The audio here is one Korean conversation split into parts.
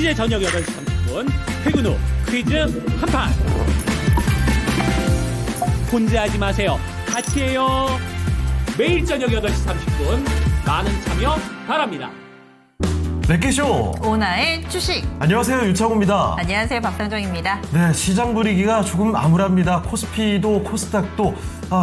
이제 저녁 8시 30분 퇴근 후 퀴즈 한판. 혼자 하지 마세요. 같이 해요. 매일 저녁 8시 30분 많은 참여 바랍니다. 넷개쇼 오나의 주식. 안녕하세요, 유창호입니다. 안녕하세요, 박상정입니다. 네, 시장 분위기가 조금 암울합니다. 코스피도 코스닥도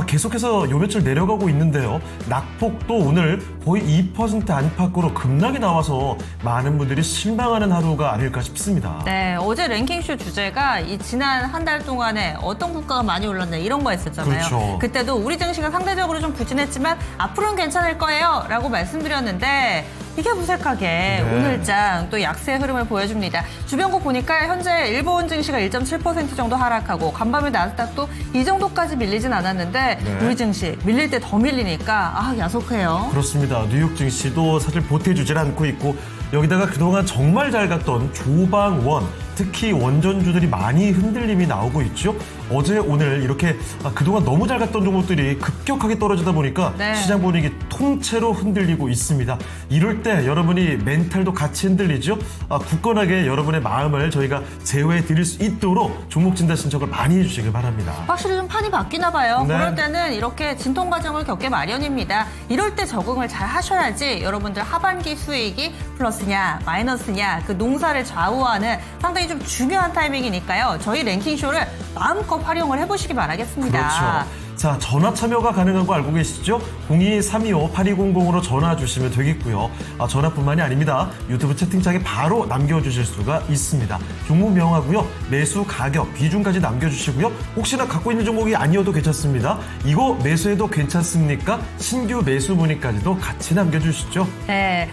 계속해서 요 며칠 내려가고 있는데요. 낙폭도 오늘 거의 2% 안팎으로 급락이 나와서 많은 분들이 실망하는 하루가 아닐까 싶습니다. 네, 어제 랭킹쇼 주제가 이 지난 한 달 동안에 어떤 국가가 많이 올랐나 이런 거였었잖아요. 그렇죠. 그때도 우리 증시가 상대적으로 좀 부진했지만 앞으로는 괜찮을 거예요 라고 말씀드렸는데 이게 무색하게 네. 오늘장 또 약세의 흐름을 보여줍니다. 주변국 보니까 현재 일본 증시가 1.7% 정도 하락하고 간밤에 나스닥도 이 정도까지 밀리진 않았는데 네. 우리 증시 밀릴 때 더 밀리니까 야속해요. 그렇습니다. 뉴욕 증시도 사실 보태주질 않고 있고 여기다가 그동안 정말 잘 갔던 조방원, 특히 원전주들이 많이 흔들림이 나오고 있죠. 어제 오늘 이렇게 그동안 너무 잘 갔던 종목들이 급격하게 떨어지다 보니까 네. 시장 분위기 통째로 흔들리고 있습니다. 이럴 때 여러분이 멘탈도 같이 흔들리죠. 굳건하게 여러분의 마음을 저희가 제어해 드릴 수 있도록 종목 진단 신청을 많이 해주시길 바랍니다. 확실히 좀 판이 바뀌나 봐요. 네. 그럴 때는 이렇게 진통 과정을 겪게 마련입니다. 이럴 때 적응을 잘 하셔야지 여러분들 하반기 수익이 플러스냐 마이너스냐 그 농사를 좌우하는 상당히 좀 중요한 타이밍이니까요. 저희 랭킹쇼를 마음껏 활용을 해보시기 바라겠습니다. 그렇죠. 자, 전화 참여가 가능한 거 알고 계시죠? 02-325-8200으로 전화 주시면 되겠고요. 전화뿐만이 아닙니다. 유튜브 채팅창에 바로 남겨주실 수가 있습니다. 종목명하고요. 매수 가격, 비중까지 남겨주시고요. 혹시나 갖고 있는 종목이 아니어도 괜찮습니다. 이거 매수해도 괜찮습니까? 신규 매수 문의까지도 같이 남겨주시죠. 네.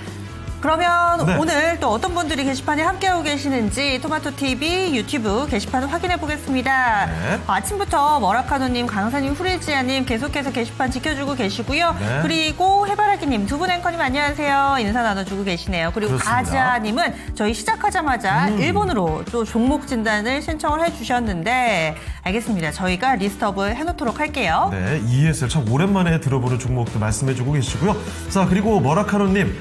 그러면 네. 오늘 또 어떤 분들이 게시판에 함께하고 계시는지 토마토TV 유튜브 게시판을 확인해 보겠습니다. 네. 아침부터 머라카노님, 강사님, 후리지아님 계속해서 게시판 지켜주고 계시고요. 네. 그리고 해바라기님, 두 분 앵커님 안녕하세요. 인사 나눠주고 계시네요. 그리고 그렇습니다. 가자님은 저희 시작하자마자 일본으로 또 종목 진단을 신청을 해주셨는데 알겠습니다. 저희가 리스트업을 해놓도록 할게요. 네, ESL 참 오랜만에 들어보는 종목도 말씀해주고 계시고요. 자, 그리고 머라카노님,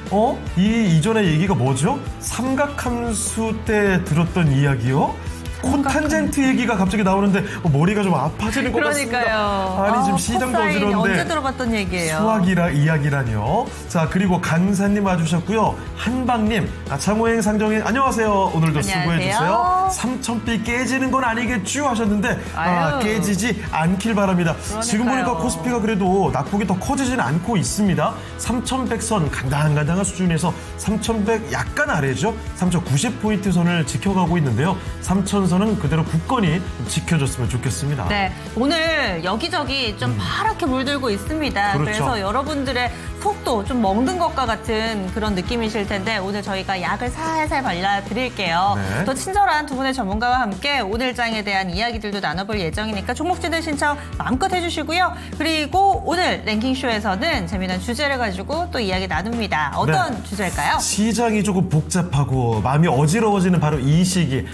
이전에 얘기가 뭐죠? 삼각함수 때 들었던 이야기요? 코탄젠트 얘기가 갑자기 나오는데 머리가 좀 아파지는 것 그러니까요. 같습니다. 아니, 지금 시장도 코사인 어지러운데 언제 들어봤던 얘기예요? 수학이라 이야기라뇨. 자, 그리고 강사님 와주셨고요. 한방님, 창호행 상정인 안녕하세요. 오늘도 안녕하세요. 수고해주세요. 3,000비 깨지는 건 아니겠죠? 하셨는데 아유. 깨지지 않길 바랍니다. 지금 보니까 코스피가 그래도 낙폭이 더 커지지는 않고 있습니다. 3,100선 간당간당한 수준에서 3,100 약간 아래죠. 3,090포인트 선을 지켜가고 있는데요. 3,000선은 그대로 굳건히 지켜줬으면 좋겠습니다. 네, 오늘 여기저기 좀 파랗게 물들고 있습니다. 그렇죠. 그래서 여러분들의 속도 좀 멍든 것과 같은 그런 느낌이실 텐데 오늘 저희가 약을 살살 발라드릴게요. 네. 더 친절한 두 분의 전문가와 함께 오늘 장에 대한 이야기들도 나눠볼 예정이니까 종목 진단 신청 마음껏 해주시고요. 그리고 오늘 랭킹쇼에서는 재미난 주제를 가지고 또 이야기 나눕니다. 어떤 네. 주제일까요? 시장이 조금 복잡하고 마음이 어지러워지는 바로 이 시기.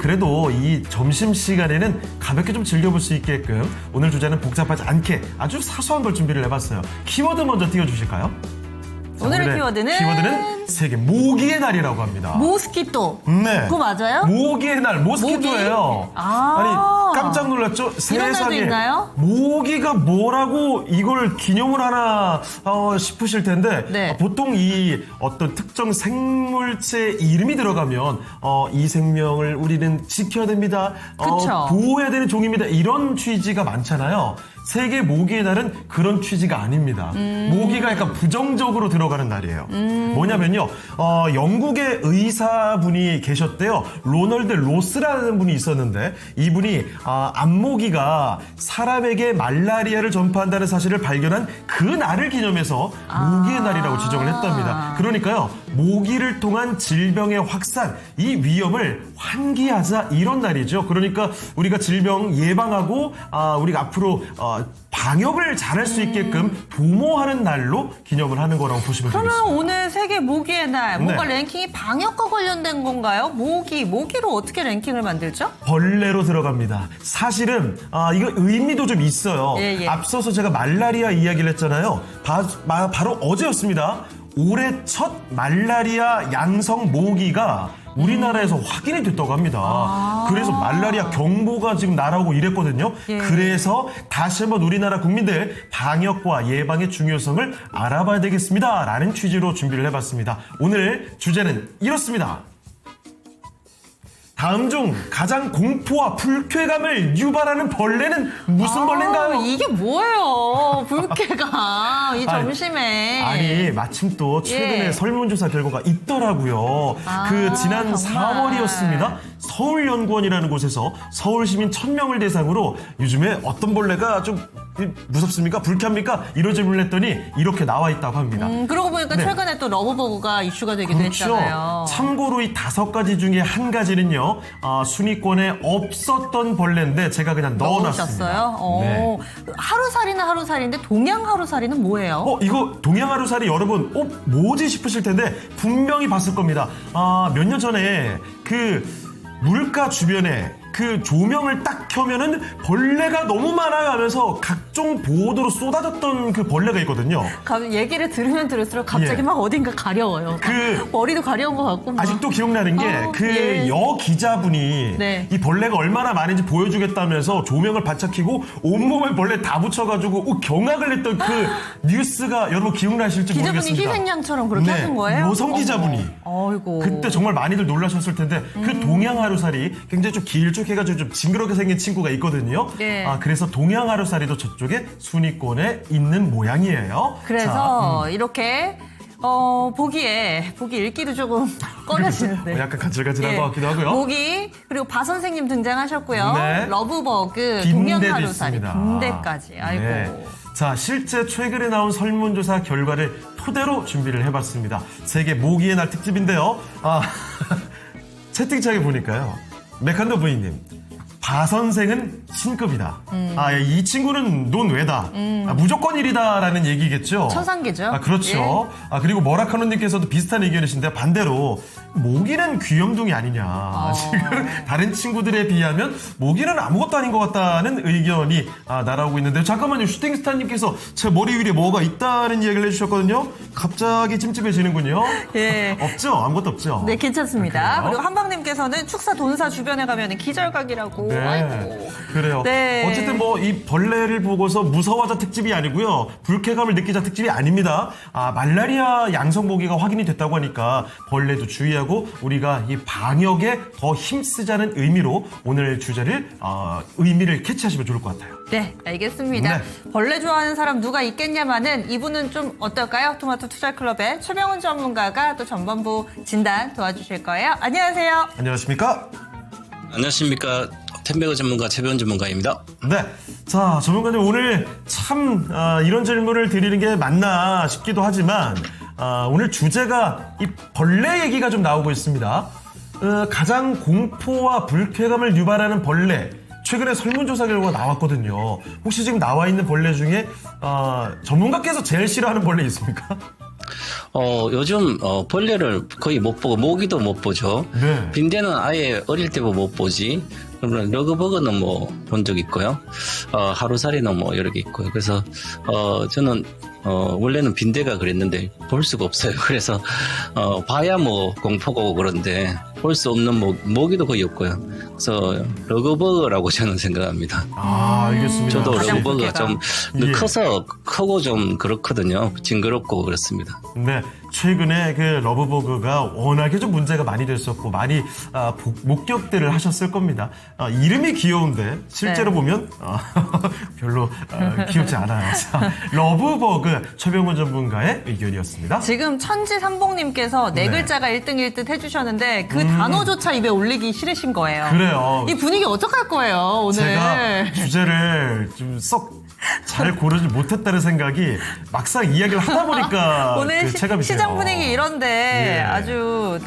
그래도 이 점심시간에는 가볍게 좀 즐겨볼 수 있게끔 오늘 주제는 복잡하지 않게 아주 사소한 걸 준비를 해봤어요. 키워드 먼저 띄워주실까요? 자, 오늘의 키워드는 세계 모기의 날이라고 합니다. 모스키토. 네. 그거 맞아요? 모기의 날, 모스키토예요. 아니, 깜짝 놀랐죠? 이런 날도 세상에. 있나요? 모기가 뭐라고 이걸 기념을 하나 싶으실 텐데 네. 보통 이 어떤 특정 생물체 이름이 들어가면 이 생명을 우리는 지켜야 됩니다. 그쵸. 보호해야 되는 종입니다. 이런 취지가 많잖아요. 세계 모기의 날은 그런 취지가 아닙니다. 모기가 약간 부정적으로 들어가는 날이에요. 뭐냐면요, 영국의 의사분이 계셨대요. 로널드 로스라는 분이 있었는데 이분이 안모기가 사람에게 말라리아를 전파한다는 사실을 발견한 그 날을 기념해서 모기의 날이라고 지정을 했답니다. 그러니까요, 모기를 통한 질병의 확산, 이 위험을 환기하자 이런 날이죠. 그러니까 우리가 질병 예방하고 우리가 앞으로 방역을 잘할 수 있게끔 도모하는 날로 기념을 하는 거라고 보시면 되겠습니다. 그러면 오늘 세계 모기의 날, 뭔가 네. 랭킹이 방역과 관련된 건가요? 모기로 어떻게 랭킹을 만들죠? 벌레로 들어갑니다. 사실은 이거 의미도 좀 있어요. 예. 앞서서 제가 말라리아 이야기를 했잖아요. 바로 어제였습니다. 올해 첫 말라리아 양성 모기가 우리나라에서 확인이 됐다고 합니다. 그래서 말라리아 경보가 지금 날아오고 이랬거든요. 예. 그래서 다시 한번 우리나라 국민들 방역과 예방의 중요성을 알아봐야 되겠습니다. 라는 취지로 준비를 해봤습니다. 오늘 주제는 이렇습니다. 다음 중 가장 공포와 불쾌감을 유발하는 벌레는 무슨 벌레인가요? 이게 뭐예요? 불쾌가 이 아니, 점심에. 아니 마침 또 최근에 예. 설문조사 결과가 있더라고요. 그 지난 정말. 4월이었습니다. 서울연구원이라는 곳에서 서울시민 1000명을 대상으로 요즘에 어떤 벌레가 좀 무섭습니까? 불쾌합니까? 이런 질문을 했더니 이렇게 나와 있다고 합니다. 그러고 보니까 네. 최근에 또 러브버그가 이슈가 되기도 그렇죠. 했잖아요. 참고로 이 5가지 중에 한 가지는요. 순위권에 없었던 벌레인데 제가 그냥 넣어놨습니다. 넣으셨어요? 네. 하루살이는 하루살인데 동양 하루살이는 뭐예요? 이거 동양하루살이 여러분 뭐지 싶으실 텐데 분명히 봤을 겁니다. 몇 년 전에 그 물가 주변에 그 조명을 딱 켜면은 벌레가 너무 많아요 하면서 각종 보도로 쏟아졌던 그 벌레가 있거든요. 얘기를 들으면 들을수록 갑자기 예. 막 어딘가 가려워요. 그 머리도 가려운 것 같고. 막. 아직도 기억나는 게 그 예. 여기자분이 네. 이 벌레가 얼마나 많은지 보여주겠다면서 조명을 바짝 켜고 온몸에 벌레 다 붙여가지고 경악을 했던 그 뉴스가 여러분 기억나실지 기자분이 모르겠습니다. 희생양처럼 그렇게 하신 거예요? 여성 기자분이. 어이고. 그때 정말 많이들 놀라셨을 텐데 그 동양하루살이 굉장히 좀 길쭉해가지고 좀 징그럽게 생긴 친구가 있거든요. 네. 그래서 동양하루살이도 저쪽에 순위권에 있는 모양이에요. 그래서 이렇게 보기 읽기도 조금 꺼려지는데. 약간 간질간질한 것 같기도 하고요. 보기 그리고 바 선생님 등장하셨고요. 네. 러브버그, 빈대도 동양하루살이, 있습니다. 빈대까지. 아이고. 네. 자, 실제 최근에 나온 설문조사 결과를 토대로 준비를 해봤습니다. 세계 모기의 날 특집인데요. 채팅창에 보니까요. 메칸더 부인님. 바 선생은 신급이다. 이 친구는 논외다. 무조건 1이다라는 얘기겠죠. 천상계죠. 그렇죠. 그리고 머라카노님께서도 비슷한 의견이신데 반대로 모기는 귀염둥이 아니냐. 지금 다른 친구들에 비하면 모기는 아무것도 아닌 것 같다는 의견이 날아오고 있는데 잠깐만요. 슈팅스타님께서 제 머리 위에 뭐가 있다는 얘기를 해주셨거든요. 갑자기 찜찜해지는군요. 예. 없죠. 아무것도 없죠. 네, 괜찮습니다. 그래요? 그리고 한방님께서는 축사 돈사 주변에 가면 기절각이라고. 네. 아이고. 그래요. 네. 어쨌든 뭐 이 벌레를 보고서 무서워하자 특집이 아니고요. 불쾌감을 느끼자 특집이 아닙니다. 말라리아 양성 모기가 확인이 됐다고 하니까 벌레도 주의하고 우리가 이 방역에 더 힘쓰자는 의미로 오늘 주제를 의미를 캐치하시면 좋을 것 같아요. 네, 알겠습니다. 네. 벌레 좋아하는 사람 누가 있겠냐마는 이분은 좀 어떨까요? 토마토 투자클럽의 최병훈 전문가가 또 전반부 진단 도와주실 거예요. 안녕하세요. 안녕하십니까? 안녕하십니까. 템베거 전문가 최변 전문가입니다. 네. 자, 전문가님 오늘 참 이런 질문을 드리는 게 맞나 싶기도 하지만 오늘 주제가 이 벌레 얘기가 좀 나오고 있습니다. 가장 공포와 불쾌감을 유발하는 벌레. 최근에 설문조사 결과가 나왔거든요. 혹시 지금 나와 있는 벌레 중에 전문가께서 제일 싫어하는 벌레 있습니까? 요즘 벌레를 거의 못 보고 모기도 못 보죠. 네. 빈대는 아예 어릴 때부터 못 보지. 그러면 러그버그는 뭐 본 적 있고요. 하루살이는 뭐 여러 개 있고요. 그래서 저는 원래는 빈대가 그랬는데 볼 수가 없어요. 그래서 봐야 뭐 공포고 그런데 볼 수 없는 모기도 거의 없고요. 그래서 러그버그라고 저는 생각합니다. 알겠습니다. 저도 가장 러그버그가 좀 예. 커서 크고 좀 그렇거든요. 징그럽고 그렇습니다. 네, 최근에 그 러브버그가 워낙에 좀 문제가 많이 됐었고 많이 목격들을 하셨을 겁니다. 이름이 귀여운데 실제로 네. 보면 별로 귀엽지 않아요. 자, 러브버그 최병훈 전문가의 의견이었습니다. 지금 천지삼봉님께서 네 네. 글자가 1등 단어조차 그 단어조차 입에 올리기 싫으신 거예요. 그래요. 이 분위기 어떡할 거예요, 오늘? 제가 주제를 좀 썩 잘 고르지 못했다는 생각이 막상 이야기를 하다 보니까 오늘 체감이 시장 돼요. 분위기 이런데 예. 아주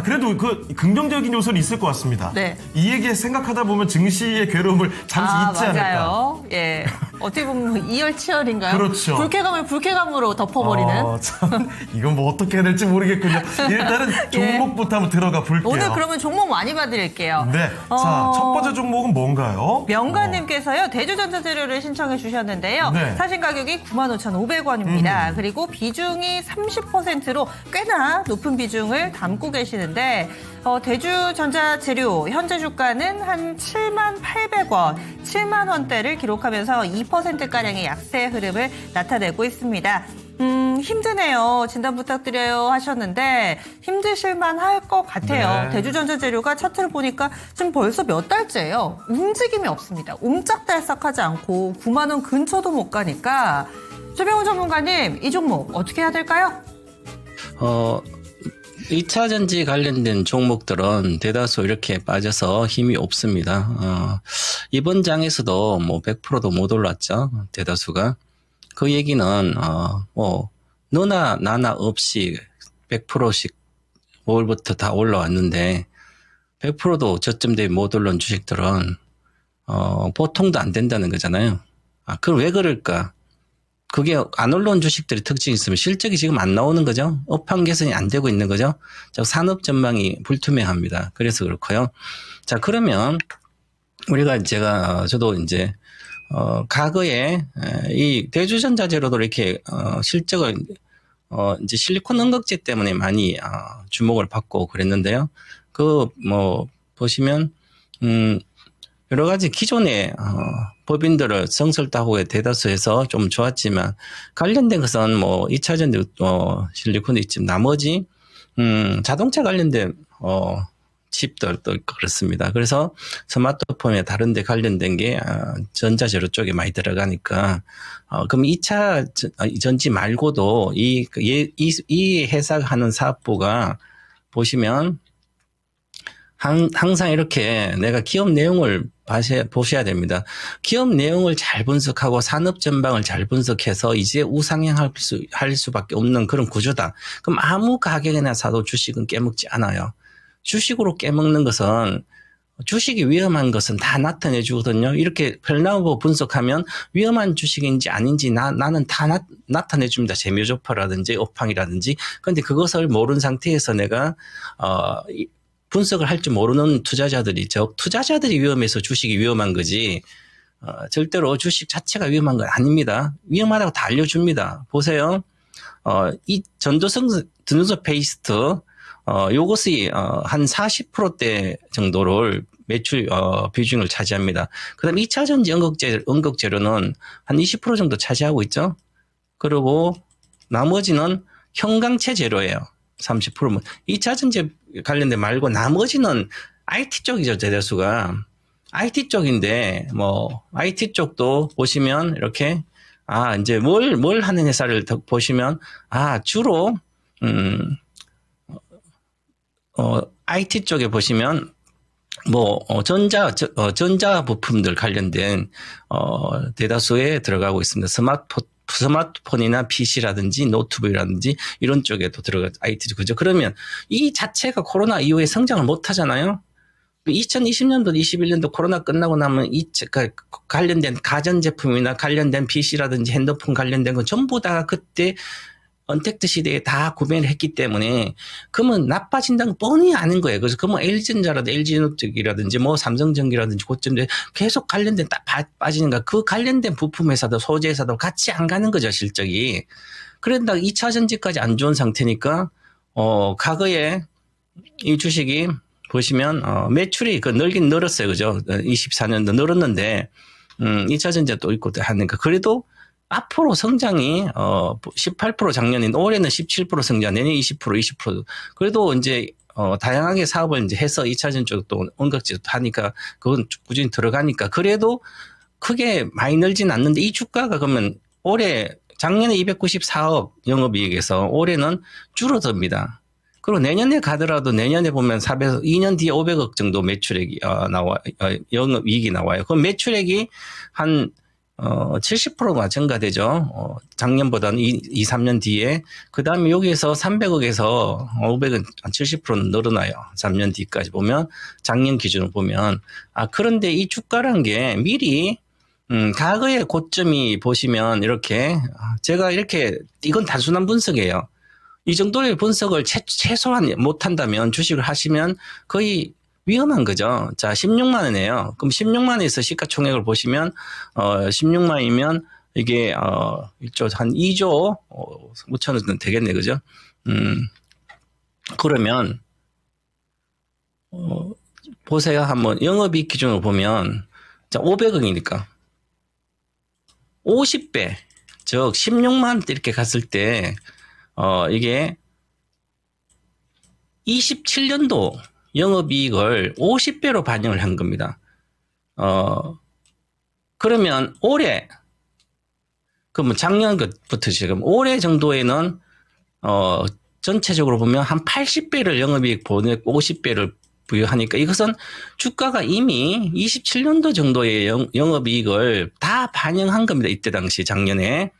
그래도 그 긍정적인 요소는 있을 것 같습니다. 네. 이 얘기 생각하다 보면 증시의 괴로움을 잠시 잊지 않을까. 맞아요. 예. 어떻게 보면 이열치열인가요? 그렇죠. 불쾌감을 불쾌감으로 덮어버리는. 참, 이건 뭐 어떻게 해야 될지 모르겠군요. 일단은 종목부터 한번 들어가 볼게요. 오늘 그러면 종목 많이 봐드릴게요. 네. 자, 첫 번째 종목은 뭔가요? 명가님께서요, 대주전자재료를 신청해 주셨는데요. 네. 사신 가격이 95,500원입니다. 그리고 비중이 30%로 꽤나 높은 비중을 담고 계시는데, 대주전자재료 현재 주가는 한 78,800원, 7만 원대를 기록하면서 2%가량의 약세 흐름을 나타내고 있습니다. 힘드네요. 진단 부탁드려요 하셨는데 힘드실만 할 것 같아요. 네. 대주전자재료가 차트를 보니까 지금 벌써 몇 달째예요. 움직임이 없습니다. 옴짝달싹하지 않고 9만 원 근처도 못 가니까 최병훈 전문가님, 이 종목 어떻게 해야 될까요? 2차 전지 관련된 종목들은 대다수 이렇게 빠져서 힘이 없습니다. 이번 장에서도 뭐 100%도 못 올랐죠. 대다수가. 그 얘기는, 너나 나나 없이 100%씩 5월부터 다 올라왔는데, 100%도 저점 대비 못 올라온 주식들은, 보통도 안 된다는 거잖아요. 그럼 왜 그럴까? 그게 안 올라온 주식들이 특징이 있으면 실적이 지금 안 나오는 거죠. 업황 개선이 안 되고 있는 거죠. 산업 전망이 불투명합니다. 그래서 그렇고요. 자, 그러면 우리가 저도 이제 과거에 이 대주전자재료도 이렇게 실적을 이제 실리콘 응급제 때문에 많이 주목을 받고 그랬는데요. 보시면 여러 가지 기존의 법인들을 성설다호에 대다수해서 좀 좋았지만 관련된 것은 2차 전지 실리콘도 있지만 나머지 자동차 관련된 칩들도 있고 그렇습니다. 그래서 스마트폰에 다른 데 관련된 게 전자재료 쪽에 많이 들어가니까 그럼 2차 전지 말고도 이 회사가 하는 사업부가 보시면 항상 이렇게 내가 기업 내용을 보셔야 됩니다. 기업 내용을 잘 분석하고 산업 전방을 잘 분석해서 이제 우상향할 수밖에 없는 그런 구조다. 그럼 아무 가격이나 사도 주식은 깨먹지 않아요. 주식으로 깨먹는 것은 주식이 위험한 것은 다 나타내 주거든요. 이렇게 별나오고 분석하면 위험한 주식인지 아닌지 나는 다 나타내 줍니다. 재묘조파라든지 업황이라든지. 그런데 그것을 모르는 상태에서 내가 분석을 할 줄 모르는 투자자들이 투자자들이 위험해서 주식이 위험한 거지 절대로 주식 자체가 위험한 건 아닙니다. 위험하다고 다 알려줍니다. 보세요. 이 전도성 페이스트 요것이 한 40%대 정도를 매출 비중을 차지합니다. 그다음 2차 전지 응급재료는 한 20% 정도 차지하고 있죠. 그리고 나머지는 형광체 재료예요. 30%면 2차 전지 관련된 말고 나머지는 IT 쪽이죠. 대다수가 IT 쪽인데 IT 쪽도 보시면 이렇게 이제 뭘 하는 회사를 보시면 주로 IT 쪽에 보시면 전자 부품들 관련된 대다수에 들어가고 있습니다. 스마트폰이나 PC라든지 노트북이라든지 이런 쪽에도 들어가 IT 그죠. 그러면 이 자체가 코로나 이후에 성장을 못 하잖아요. 2020년도, 21년도 코로나 끝나고 나면 관련된 가전제품이나 관련된 PC라든지 핸드폰 관련된 건 전부 다 그때 언택트 시대에 다 구매를 했기 때문에 그러면 나빠진다는 건 뻔히 아는 거예요. 그래서 그러면 LG전자라든지 LG노트북이라든지 삼성전기라든지 고점들 계속 관련된 빠지는가 그 관련된 부품 회사도 소재 회사도 같이 안 가는 거죠. 실적이. 그런다 2차 전지까지 안 좋은 상태니까 과거에 이 주식이 보시면 매출이 늘긴 늘었어요. 그죠? 24년도 늘었는데 2차 전지가 또 있고 하니까 그래도 앞으로 성장이 18% 작년인 올해는 17% 성장, 내년 20%. 그래도 이제 다양하게 사업을 이제 해서 2차 전지 쪽도 언급지도 하니까 그건 꾸준히 들어가니까 그래도 크게 많이 늘진 않는데 이 주가가 그러면 작년에 294억 영업이익에서 올해는 줄어듭니다. 그리고 내년에 가더라도 내년에 보면 2년 뒤에 500억 정도 매출액이 영업이익이 나와요. 그럼 매출액이 한 70%가 증가되죠. 작년보다는 2, 3년 뒤에. 그 다음에 여기에서 300억에서 500은 70%는 늘어나요. 3년 뒤까지 보면, 작년 기준으로 보면. 그런데 이 주가란 게 미리 과거의 고점이 보시면 이렇게 제가 이렇게 이건 단순한 분석이에요. 이 정도의 분석을 최소한 못한다면 주식을 하시면 거의 위험한 거죠. 자, 16만 원이에요. 그럼 16만 원에서 시가총액을 보시면 16만이면 이게 1조 한 2조 5천 원은 되겠네, 그죠? 그러면 보세요. 한번 영업이익 기준으로 보면 자, 500억이니까 50배, 즉 16만 이렇게 갔을 때 이게 27년도 영업이익을 50배로 반영을 한 겁니다. 그러면 올해, 그러면 작년부터 지금 올해 정도에는 전체적으로 보면 한 80배를 영업이익 보내고 50배를 부여하니까 이것은 주가가 이미 27년도 정도의 영업이익을 다 반영한 겁니다. 이때 당시 작년에.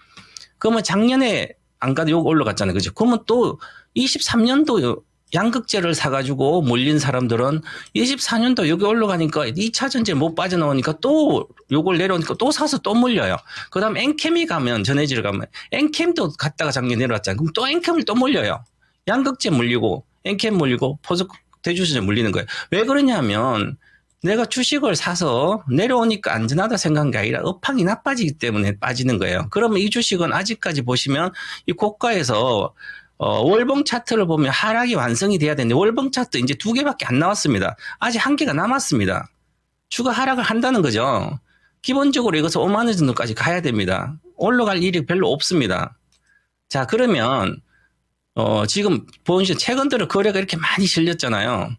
그러면 작년에 안 가도 요거 올라갔잖아요. 그죠? 그러면 또 23년도 양극재를 사가지고 몰린 사람들은 24년도 여기 올라가니까 2차 전지에 못 빠져나오니까 또 요걸 내려오니까 또 사서 또 몰려요. 그 다음 엔캠이 가면, 전해질 가면 엔캠도 갔다가 작년에 내려왔잖아요. 그럼 또 엔캠을 또 몰려요. 양극재 몰리고 엔캠 몰리고 대주주에 물리는 거예요. 왜 그러냐면 내가 주식을 사서 내려오니까 안전하다 생각한 게 아니라 업황이 나빠지기 때문에 빠지는 거예요. 그러면 이 주식은 아직까지 보시면 이 고가에서 월봉 차트를 보면 하락이 완성이 돼야 되는데 월봉 차트 이제 2개밖에 안 나왔습니다. 아직 1개가 남았습니다. 주가 하락을 한다는 거죠. 기본적으로 이것은 5만 원 정도까지 가야 됩니다. 올라갈 일이 별로 없습니다. 자, 그러면 지금 보시면 최근 들어 거래가 이렇게 많이 실렸잖아요.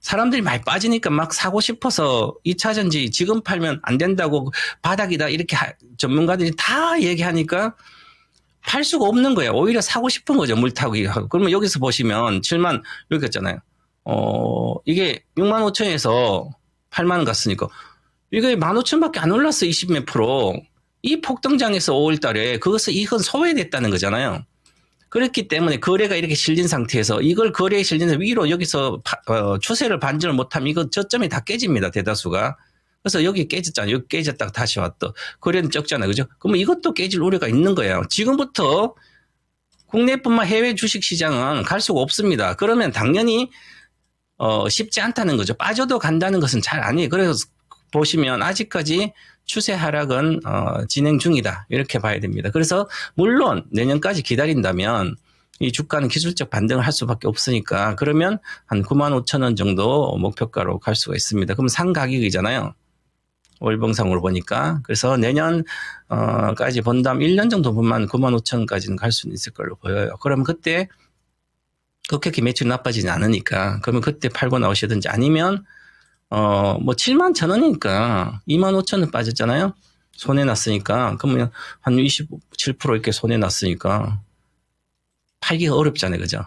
사람들이 많이 빠지니까 막 사고 싶어서 2차 전지 지금 팔면 안 된다고 바닥이다 이렇게 전문가들이 다 얘기하니까 팔 수가 없는 거예요. 오히려 사고 싶은 거죠. 물타기 하고. 그러면 여기서 보시면 7만 이렇게 했잖아요. 이게 6만 5천에서 8만 원 갔으니까 이게 15,000밖에 안 올랐어. 20몇 프로. 이 폭등장에서 5월 달에 이건 소외됐다는 거잖아요. 그렇기 때문에 거래가 이렇게 실린 상태에서 이걸 거래에 실린 위로 여기서 추세를 반전을 못하면 이거 저점이 다 깨집니다. 대다수가. 그래서 여기 깨졌잖아요. 여기 깨졌다가 다시 왔다. 거래는 적잖아요. 그죠? 그러면 이것도 깨질 우려가 있는 거예요. 지금부터 국내뿐만 해외 주식 시장은 갈 수가 없습니다. 그러면 당연히 쉽지 않다는 거죠. 빠져도 간다는 것은 잘 아니에요. 그래서 보시면 아직까지 추세 하락은 진행 중이다. 이렇게 봐야 됩니다. 그래서 물론 내년까지 기다린다면 이 주가는 기술적 반등을 할 수밖에 없으니까 그러면 한 9만 5천 원 정도 목표가로 갈 수가 있습니다. 그럼 상가격이잖아요. 월봉상으로 보니까. 그래서 내년까지 본다면 1년 정도 보면 9만 5천 원까지는 갈 수는 있을 걸로 보여요. 그러면 그때 그렇게 매출이 나빠지지 않으니까 그러면 그때 팔고 나오시든지 아니면 뭐 7만 1,000원이니까 2만 5천 원 빠졌잖아요. 손해났으니까 그러면 한 27% 이렇게 손해났으니까 팔기가 어렵잖아요. 그죠?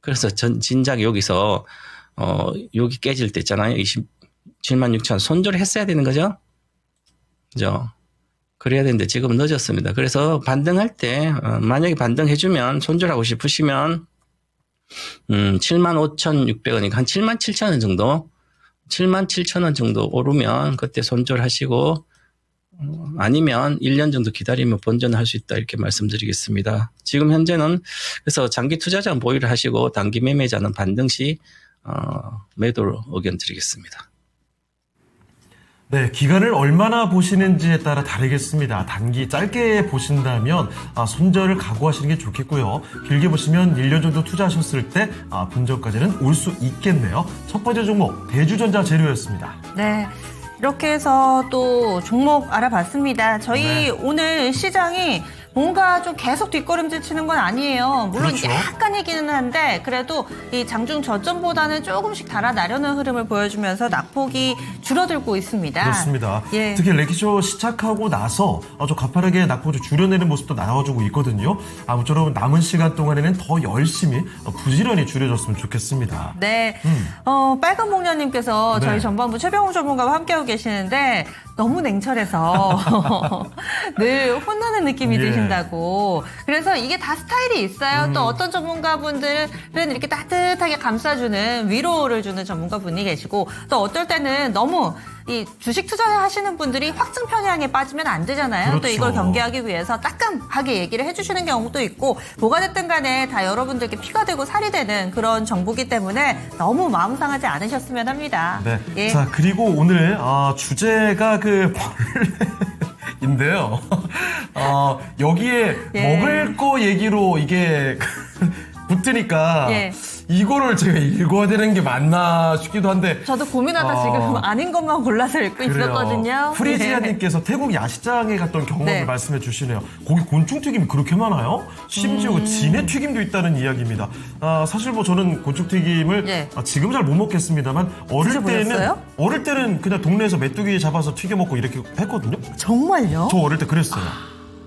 그래서 진작 여기서 여기 깨질 때 있잖아요. 27만 6천 원 손절을 했어야 되는 거죠. 그죠? 그래야 되는데 지금 늦었습니다. 그래서 반등할 때 만약에 반등해주면 손절하고 싶으시면 7만 5,600원이니까 한 7만 7천 원 정도 7만 7천 원 정도 오르면 그때 손절하시고 아니면 1년 정도 기다리면 본전할 수 있다 이렇게 말씀드리겠습니다. 지금 현재는 그래서 장기 투자자는 보유를 하시고 단기 매매자는 반등 시 매도를 의견 드리겠습니다. 네, 기간을 얼마나 보시는지에 따라 다르겠습니다. 단기 짧게 보신다면 손절을 각오하시는 게 좋겠고요. 길게 보시면 1년 정도 투자하셨을 때 본전까지는 올 수 있겠네요. 첫 번째 종목 대주전자 재료였습니다. 네. 이렇게 해서 또 종목 알아봤습니다. 저희 오늘 시장이 뭔가 좀 계속 뒷걸음질 치는 건 아니에요. 물론 그렇죠. 약간이기는 한데 그래도 이 장중 저점보다는 조금씩 달아나려는 흐름을 보여주면서 낙폭이 줄어들고 있습니다. 그렇습니다. 예. 특히 레기쇼 시작하고 나서 좀 가파르게 낙폭을 줄여내는 모습도 나와주고 있거든요. 아무쪼록 남은 시간 동안에는 더 열심히 부지런히 줄여줬으면 좋겠습니다. 네. 빨간 목련님께서 네. 저희 전반부 최병우 전문가와 함께하고 계시는데 너무 냉철해서 늘 혼나는 느낌이 예. 드신다고. 그래서 이게 다 스타일이 있어요. 또 어떤 전문가분들은 이렇게 따뜻하게 감싸주는 위로를 주는 전문가분이 계시고 또 어떨 때는 너무 이 주식 투자하시는 분들이 확증 편향에 빠지면 안 되잖아요. 또 그렇죠. 이걸 경계하기 위해서 따끔하게 얘기를 해주시는 경우도 있고 뭐가 됐든 간에 다 여러분들께 피가 되고 살이 되는 그런 정보기 때문에 너무 마음 상하지 않으셨으면 합니다. 네. 예. 자, 그리고 오늘 주제가 그 벌레인데요. 여기에 예. 먹을 거 얘기로 이게 붙으니까 예. 이거를 제가 읽어야 되는 게 맞나 싶기도 한데 저도 고민하다 지금 아닌 것만 골라서 읽고 있었거든요. 프리지아님께서 태국 야시장에 갔던 경험을 네. 말씀해 주시네요. 거기 곤충튀김이 그렇게 많아요? 심지어 그 진해튀김도 있다는 이야기입니다. 사실 뭐 저는 곤충튀김을 네. 지금 잘 못 먹겠습니다만 드셔보셨어요? 어릴 때는 그냥 동네에서 메뚜기 잡아서 튀겨 먹고 이렇게 했거든요. 정말요? 저 어릴 때 그랬어요.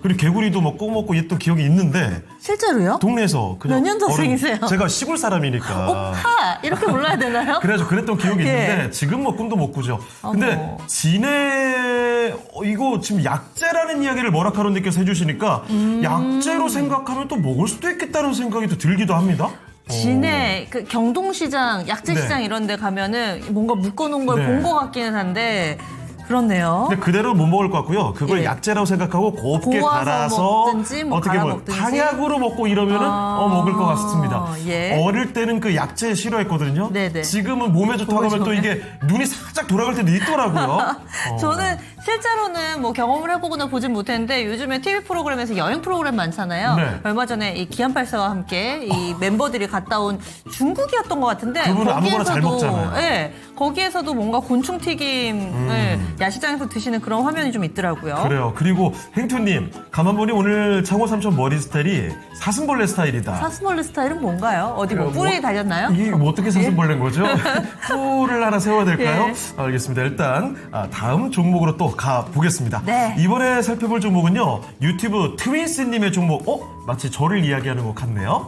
그리고 개구리도 뭐 꼭 먹고 했던 기억이 있는데 실제로요? 동네에서 그냥 몇 년도생이세요? 제가 시골 사람이니까 오빠 이렇게 불러야 되나요? 그래서 그랬던 기억이 예. 있는데 지금 뭐 꿈도 못 꾸죠. 근데 어머. 진해 이거 지금 약재라는 이야기를 머라카론님께서 해주시니까 약재로 생각하면 또 먹을 수도 있겠다는 생각이 또 들기도 합니다. 진해 그 경동시장, 약재시장 네. 이런 데 가면은 뭔가 묶어놓은 걸 네. 본 것 같기는 한데 그렇네요. 근데 그대로 못 먹을 것 같고요. 그걸 예. 약재라고 생각하고 곱게 고아서 갈아서 먹든지 뭐 어떻게 갈아 보면 먹든지. 탕약으로 먹고 이러면은 먹을 것 같습니다. 예. 어릴 때는 그 약재 싫어했거든요. 네네. 지금은 몸에 좋다고 몸에 하면 또 좋네. 이게 눈이 살짝 돌아갈 때도 있더라고요. 저는 실제로는 뭐 경험을 해보거나 보진 못했는데 요즘에 TV 프로그램에서 여행 프로그램 많잖아요. 네. 얼마 전에 이 기안팔사와 함께 이 멤버들이 갔다 온 중국이었던 것 같은데 그분은 아무거나 잘 거기에서도, 먹잖아요. 예, 거기에서도 뭔가 곤충튀김을 야시장에서 드시는 그런 화면이 좀 있더라고요. 그래요. 그리고 행투님 가만 보니 오늘 창호 삼촌 머리 스타일이 사슴벌레 스타일이다. 사슴벌레 스타일은 뭔가요? 어디 뭐 그래요. 뿔이 달렸나요? 이게 뭐 어떻게 사슴벌레인 거죠? 뿔을 하나 세워야 될까요? 예. 알겠습니다. 일단 다음 종목으로 또 가보겠습니다. 네. 이번에 살펴볼 종목은요. 유튜브 트윈스님의 종목. 마치 저를 이야기하는 것 같네요.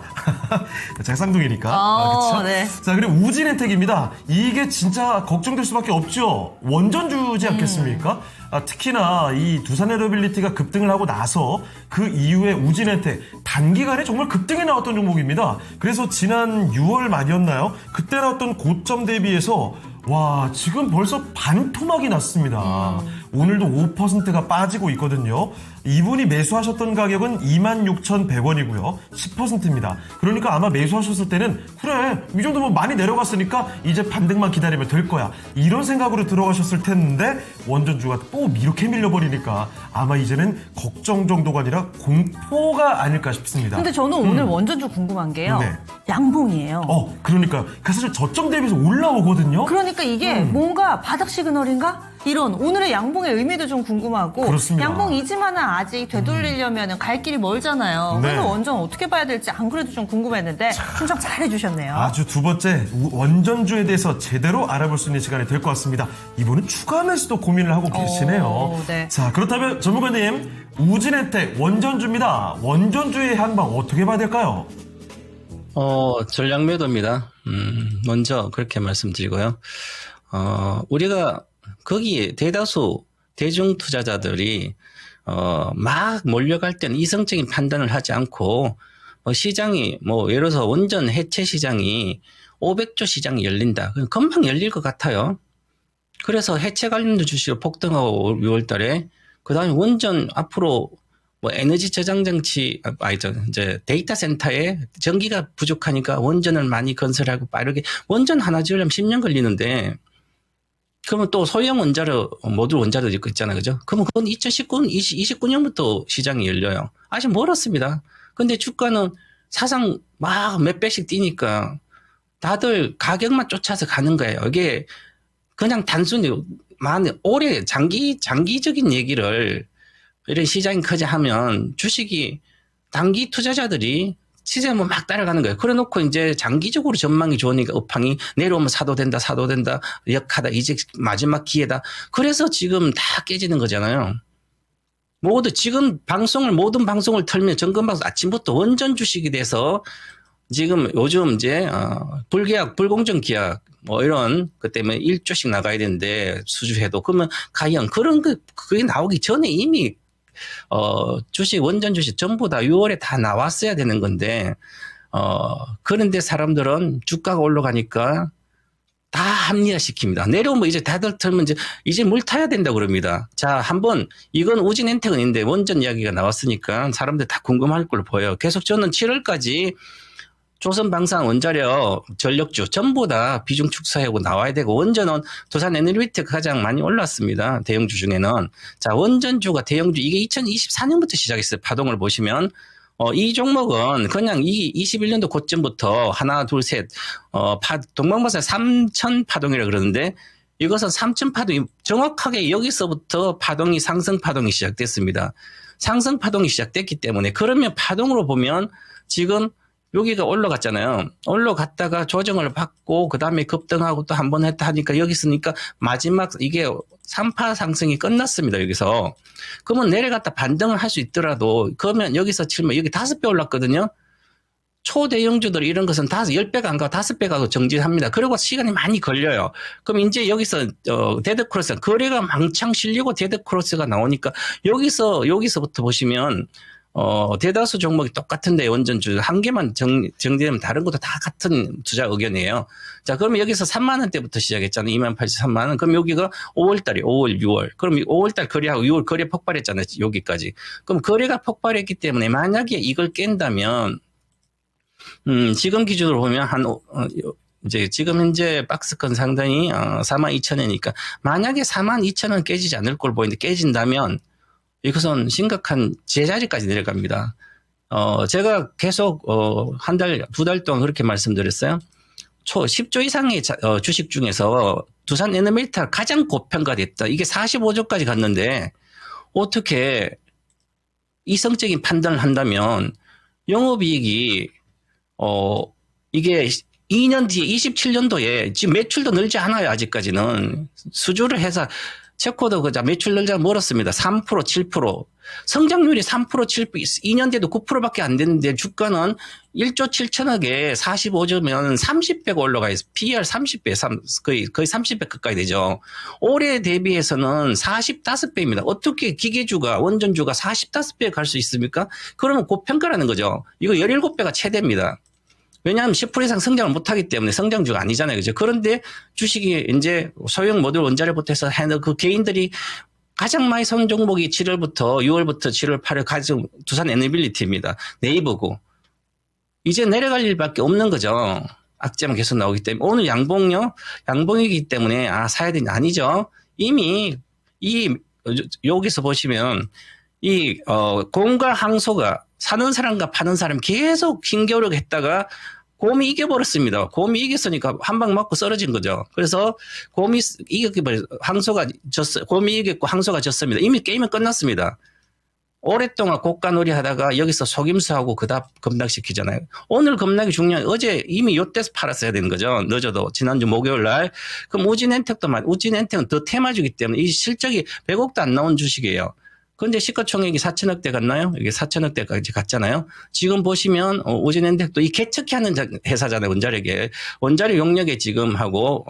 제가 쌍둥이니까. 그렇죠? 네. 자, 그리고 우진혜택입니다. 이게 진짜 걱정될 수밖에 없죠. 원전주지 않겠습니까? 특히나 이 두산 에러빌리티가 급등을 하고 나서 그 이후에 우진혜택 단기간에 정말 급등이 나왔던 종목입니다. 그래서 지난 6월 말이었나요? 그때 나왔던 고점 대비해서 와, 지금 벌써 반토막이 났습니다. 오늘도 5%가 빠지고 있거든요. 이분이 매수하셨던 가격은 26,100원이고요. 10%입니다. 그러니까 아마 매수하셨을 때는 그래, 이 정도면 많이 내려갔으니까 이제 반등만 기다리면 될 거야. 이런 생각으로 들어가셨을 텐데 원전주가 또 이렇게 밀려버리니까 아마 이제는 걱정 정도가 아니라 공포가 아닐까 싶습니다. 근데 저는 오늘 원전주 궁금한 게요. 네. 양봉이에요. 그러니까 사실 저점 대비해서 올라오거든요. 그러니까 이게 뭔가 바닥 시그널인가? 이런 오늘의 양봉의 의미도 좀 궁금하고 그렇습니다. 양봉이지만은 아직 되돌리려면 갈 길이 멀잖아요. 네. 그래서 원전 어떻게 봐야 될지 안 그래도 좀 궁금했는데 신청 잘 해주셨네요. 아주 두 번째 원전주에 대해서 제대로 알아볼 수 있는 시간이 될 것 같습니다. 이분은 추가 매수도 고민을 하고 계시네요. 네. 자, 그렇다면 전문가님 우진혜택 원전주입니다. 원전주의 향방 어떻게 봐야 될까요? 전략 매도입니다. 먼저 그렇게 말씀드리고요. 우리가 거기에 대다수 대중 투자자들이 막 몰려갈 때는 이성적인 판단을 하지 않고 시장이 뭐 예를 들어서 원전 해체 시장이 500조 시장이 열린다. 그럼 금방 열릴 것 같아요. 그래서 해체 관련주 주식을 폭등하고 6월 달에 그다음에 원전 앞으로 뭐 에너지 저장 장치 이제 데이터 센터에 전기가 부족하니까 원전을 많이 건설하고 빠르게 원전 하나 지으려면 10년 걸리는데 그러면 또 소형 원자로 모듈 원자로 있고 있잖아요. 그죠? 그러면 그건 29년부터 시장이 열려요. 아직 멀었습니다. 근데 주가는 사상 막 몇 배씩 뛰니까 다들 가격만 쫓아서 가는 거예요. 이게 그냥 단순히 오래 장기적인 얘기를 이런 시장이 커져 하면 주식이 단기 투자자들이 시장을 막 따라가는 거예요. 그래 놓고 이제 장기적으로 전망이 좋으니까 업황이 내려오면 사도 된다, 역하다, 이제 마지막 기회다. 그래서 지금 다 깨지는 거잖아요. 지금 모든 방송을 틀면 정권방송 아침부터 원전 주식이 돼서 지금 요즘 이제, 불계약, 불공정 계약, 뭐 이런, 그 때문에 1조씩 나가야 되는데 수주해도 그러면 과연 그게 나오기 전에 이미 주식, 원전 주식 전부 다 6월에 다 나왔어야 되는 건데, 그런데 사람들은 주가가 올라가니까 다 합리화시킵니다. 내려오면 이제 다들 털면 이제 물 타야 된다고 그럽니다. 자, 한번 이건 우진 엔텍은인데 원전 이야기가 나왔으니까 사람들 다 궁금할 걸로 보여요. 계속 저는 7월까지 조선방산, 원자력, 전력주 전부 다 비중 축소하고 나와야 되고 원전은 두산 에너지비트가 가장 많이 올랐습니다. 대형주 중에는. 자, 원전주가 대형주 이게 2024년부터 시작했어요. 파동을 보시면. 이 종목은 그냥 이 21년도 고점부터 하나, 둘, 셋, 동방바산 3천 파동이라 그러는데 이것은 3천 파동이 정확하게 여기서부터 파동이 상승 파동이 시작됐습니다. 상승 파동이 시작됐기 때문에 그러면 파동으로 보면 지금 여기가 올라갔잖아요. 올라갔다가 조정을 받고 그 다음에 급등하고 또 한 번 했다 하니까 여기 있으니까 마지막 이게 3파 상승이 끝났습니다. 여기서. 그러면 내려갔다 반등을 할 수 있더라도 그러면 여기서 치면 여기 5배 올랐거든요. 초대형주들 이런 것은 10배가 안 가고 5배 가고 정지합니다. 그리고 시간이 많이 걸려요. 그럼 이제 여기서 데드크로스 거래가 망창 실리고 데드크로스가 나오니까 여기서부터 보시면 대다수 종목이 똑같은데 원전주 한 개만 정리되면 다른 것도 다 같은 투자 의견이에요. 자, 그러면 여기서 3만 원대부터 시작했잖아요. 28,3만 원. 그럼 여기가 5월달이 5월, 6월. 그럼 5월달 거래하고 6월 거래 폭발했잖아요. 여기까지. 그럼 거래가 폭발했기 때문에 만약에 이걸 깬다면 지금 기준으로 보면 이제 지금 현재 박스권 상당히 42,000원이니까 만약에 42,000원 깨지지 않을 걸 보이는데 깨진다면 이것은 심각한 제자리까지 내려갑니다. 제가 계속 한 달, 2달 동안 그렇게 말씀드렸어요. 10조 이상의 주식 중에서 두산 에너메이터가 가장 고평가됐다. 이게 45조까지 갔는데 어떻게 이성적인 판단을 한다면 영업이익이 이게 2년 뒤에 27년도에 지금 매출도 늘지 않아요. 아직까지는. 수주를 해서 체코도 그자 매출 늘자 멀었습니다. 3%, 7%. 성장률이 3%, 7%, 2년 뒤에도 9%밖에 안 되는데 주가는 1조 7천억에 45조면 30배가 올라가 있어요. PER 30배, 거의 30배 가까이 되죠. 올해 대비해서는 45배입니다. 어떻게 기계주가, 원전주가 45배에 갈 수 있습니까? 그러면 고평가라는 거죠. 이거 17배가 최대입니다. 왜냐하면 10% 이상 성장을 못하기 때문에 성장주가 아니잖아요. 그죠? 그런데 주식이 이제 소형 모듈 원자력부터 해서 그 개인들이 가장 많이 선 종목이 7월부터 6월부터 7월, 8월 가지고 두산 에너빌리티입니다. 네이버고. 이제 내려갈 일밖에 없는 거죠. 악재만 계속 나오기 때문에. 오늘 양봉이기 때문에 사야 되냐. 아니죠. 이미 여기서 보시면 공과 항소가 사는 사람과 파는 사람 계속 힘겨루게 했다가 곰이 이겨버렸습니다. 곰이 이겼으니까 한 방 맞고 쓰러진 거죠. 그래서 곰이 이겼기 항소가 졌어요. 곰이 이겼고 항소가 졌습니다. 이미 게임은 끝났습니다. 오랫동안 고가놀이 하다가 여기서 속임수하고 그다음 급락시키잖아요. 오늘 급락이 중요한 어제 이미 요때서 팔았어야 되는 거죠. 늦어도 지난주 목요일 날. 그럼 우진엔텍은 더 테마주기 때문에 이 실적이 100억도 안 나온 주식이에요. 그런데 시가총액이 4천억대 갔나요? 이게 4천억대까지 갔잖아요. 지금 보시면 우진엔텍도 이 개척하는 회사잖아요. 원자력 용역에 지금 하고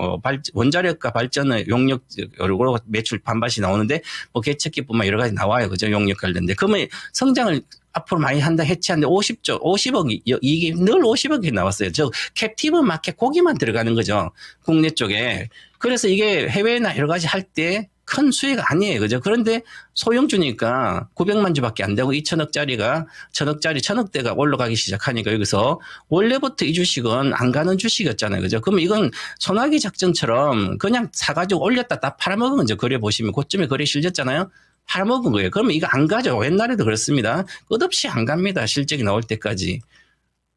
원자력과 발전의 용역으로 매출 반반씩 나오는데 뭐 개척기뿐만 여러 가지 나와요. 그죠? 용역 관련된. 그러면 성장을 앞으로 많이 한다 해치하는데 50억이 이게 늘 50억이 나왔어요. 저 캡티브 마켓 고기만 들어가는 거죠. 국내 쪽에. 그래서 이게 해외나 여러 가지 할 때 큰 수익 아니에요. 그죠? 그런데 소형주니까 900만 주밖에 안 되고 2천억짜리가 1,000억대가 올라가기 시작하니까 여기서 원래부터 이 주식은 안 가는 주식이었잖아요. 그죠? 그러면 이건 소나기 작전처럼 그냥 사가지고 올렸다 딱 팔아먹은 거죠. 거래 보시면 고점에 거래 실렸잖아요. 팔아먹은 거예요. 그러면 이거 안 가죠. 옛날에도 그렇습니다. 끝없이 안 갑니다. 실적이 나올 때까지.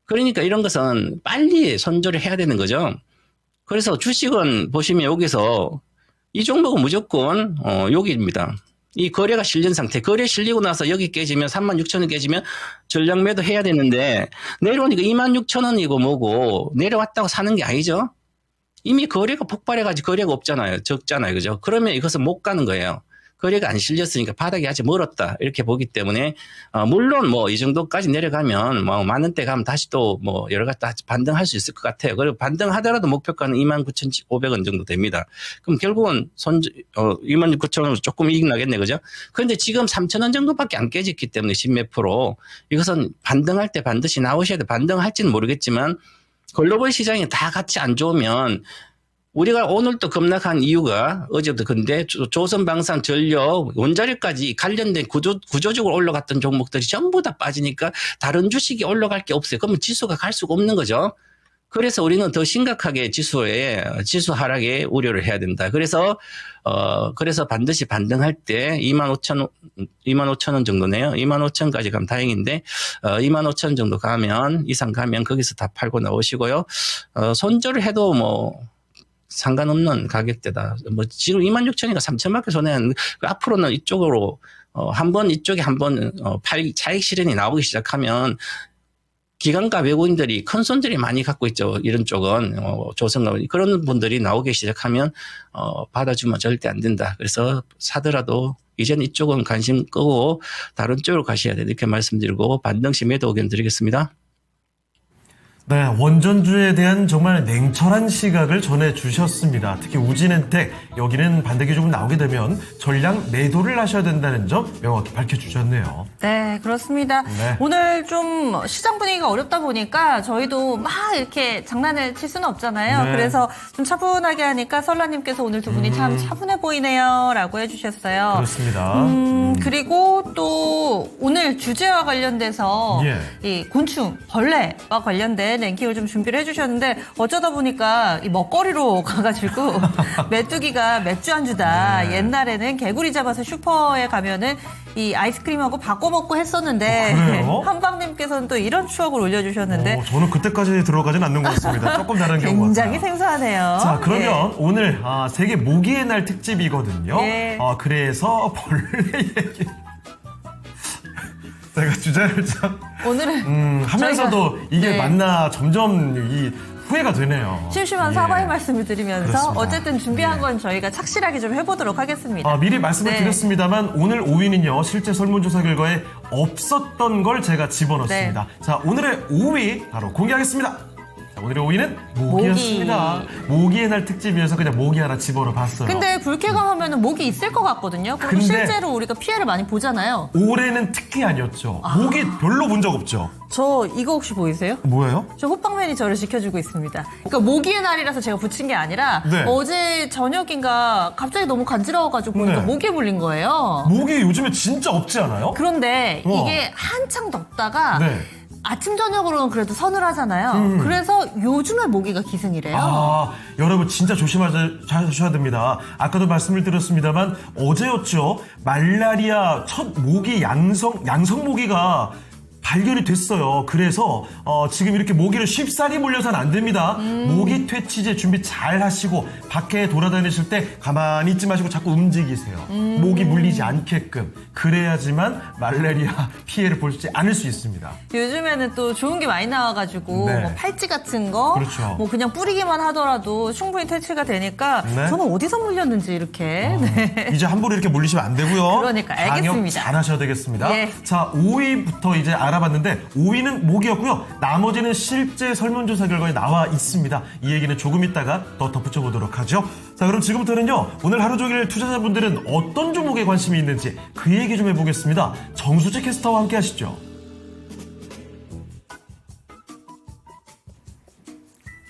그러니까 이런 것은 빨리 손절을 해야 되는 거죠. 그래서 주식은 보시면 여기서 이 종목은 무조건 여기입니다. 이 거래가 실린 상태. 거래 실리고 나서 여기 깨지면 36,000원 깨지면 전량 매도 해야 되는데 내려오니까 26,000원이고 뭐고 내려왔다고 사는 게 아니죠. 이미 거래가 폭발해가지고 거래가 없잖아요. 적잖아요. 그죠? 그러면 이것은 못 가는 거예요. 거래가 안 실렸으니까 바닥이 아직 멀었다. 이렇게 보기 때문에, 물론 뭐 이 정도까지 내려가면 뭐 만 원대 가면 다시 또 뭐 여러 가지 다 반등할 수 있을 것 같아요. 그리고 반등하더라도 목표가는 29,500원 정도 됩니다. 그럼 결국은 29,000원으로 조금 이익 나겠네. 그죠? 그런데 지금 3,000원 정도밖에 안 깨졌기 때문에 10몇 프로. 이것은 반등할 때 반드시 나오셔야 돼. 반등할지는 모르겠지만 글로벌 시장이 다 같이 안 좋으면 우리가 오늘도 급락한 이유가 어제부터 근데 조선방산 전력 원자력까지 관련된 구조적으로 올라갔던 종목들이 전부 다 빠지니까 다른 주식이 올라갈 게 없어요. 그러면 지수가 갈 수가 없는 거죠. 그래서 우리는 더 심각하게 지수 하락에 우려를 해야 된다. 그래서 반드시 반등할 때 25,000원 정도네요. 25,000까지 가면 다행인데, 25,000 정도 이상 가면 거기서 다 팔고 나오시고요. 손절을 해도 뭐, 상관없는 가격대다. 뭐, 지금 26,000이니까 3,000밖에 손해는, 앞으로는 이쪽으로, 이쪽에 차익 실현이 나오기 시작하면, 기관가 외국인들이 큰 손들이 많이 갖고 있죠. 이런 쪽은 조선가 그런 분들이 나오기 시작하면 받아주면 절대 안 된다. 그래서 사더라도 이제는 이쪽은 관심 끄고 다른 쪽으로 가셔야 돼. 이렇게 말씀드리고 반등 시 매도 의견 드리겠습니다. 네, 원전주에 대한 정말 냉철한 시각을 전해주셨습니다. 특히 우진엔텍, 여기는 반등이 조금 나오게 되면 전량 매도를 하셔야 된다는 점 명확히 밝혀주셨네요. 네, 그렇습니다. 네. 오늘 좀 시장 분위기가 어렵다 보니까 저희도 막 이렇게 장난을 칠 수는 없잖아요. 네. 그래서 좀 차분하게 하니까 설라님께서 오늘 두 분이 참 차분해 보이네요 라고 해주셨어요. 그렇습니다. 그리고 또 오늘 주제와 관련돼서 이 곤충, 벌레와 관련된 랭킹을 좀 준비를 해주셨는데 어쩌다 보니까 이 먹거리로 가가지고 메뚜기가 맥주 안주다. 네. 옛날에는 개구리 잡아서 슈퍼에 가면은 이 아이스크림하고 바꿔 먹고 했었는데 그래요? 한방님께서는 또 이런 추억을 올려주셨는데 저는 그때까지 들어가진 않는 것 같습니다. 조금 다른 경우 굉장히 같아요. 생소하네요. 자, 그러면 예. 오늘 세계 모기의 날 특집이거든요. 예. 그래서 벌레 얘기. 제가 주제를 참 오늘은 하면서도 저희가, 이게 네. 맞나 점점 이 후회가 되네요. 심심한 예. 사과의 말씀을 드리면서 그렇습니다. 어쨌든 준비한 예. 건 저희가 착실하게 좀 해보도록 하겠습니다. 미리 말씀을 네. 드렸습니다만 오늘 5위는요. 실제 설문조사 결과에 없었던 걸 제가 집어넣습니다. 네. 자, 오늘의 5위 바로 공개하겠습니다. 자, 오늘의 5위는 모기였습니다. 모기의 날 특집이어서 그냥 모기 하나 집어넣어 봤어요. 근데 불쾌감하면은 목이 있을 것 같거든요. 그리고 근데 실제로 우리가 피해를 많이 보잖아요. 올해는 특히 아니었죠. 모기 별로 본 적 없죠. 저 이거 혹시 보이세요? 뭐예요? 저 호빵맨이 저를 지켜주고 있습니다. 그러니까 모기의 날이라서 제가 붙인 게 아니라 네. 어제 저녁인가 갑자기 너무 간지러워가지고 보니까 네. 모기에 물린 거예요. 모기 요즘에 진짜 없지 않아요? 그런데 와. 이게 한창 덥다가 네. 아침 저녁으로는 그래도 서늘하잖아요. 그래서 요즘에 모기가 기승이래요. 여러분 진짜 조심하셔야 됩니다. 아까도 말씀을 드렸습니다만 어제였죠. 말라리아 첫 모기 양성 모기가 발견이 됐어요. 그래서 지금 이렇게 모기를 쉽사리 물려서는 안 됩니다. 모기 퇴치제 준비 잘 하시고 밖에 돌아다니실 때 가만히 있지 마시고 자꾸 움직이세요. 모기 물리지 않게끔. 그래야지만 말라리아 피해를 보지 않을 수 있습니다. 요즘에는 또 좋은 게 많이 나와가지고 네. 뭐 팔찌 같은 거, 그렇죠. 뭐 그냥 뿌리기만 하더라도 충분히 퇴치가 되니까 네. 저는 어디서 물렸는지 이렇게 네. 이제 함부로 이렇게 물리시면 안 되고요. 그러니까, 알겠습니다. 방역 잘 하셔야 되겠습니다. 예. 자, 5위부터 이제 알아봤는데 5위는 모기였고요. 나머지는 실제 설문조사 결과에 나와 있습니다. 이 얘기는 조금 있다가 더 덧붙여 보도록 하죠. 자, 그럼 지금부터는요. 오늘 하루 종일 투자자분들은 어떤 종목에 관심이 있는지 그 얘기 좀 해보겠습니다. 정수지 캐스터와 함께 하시죠.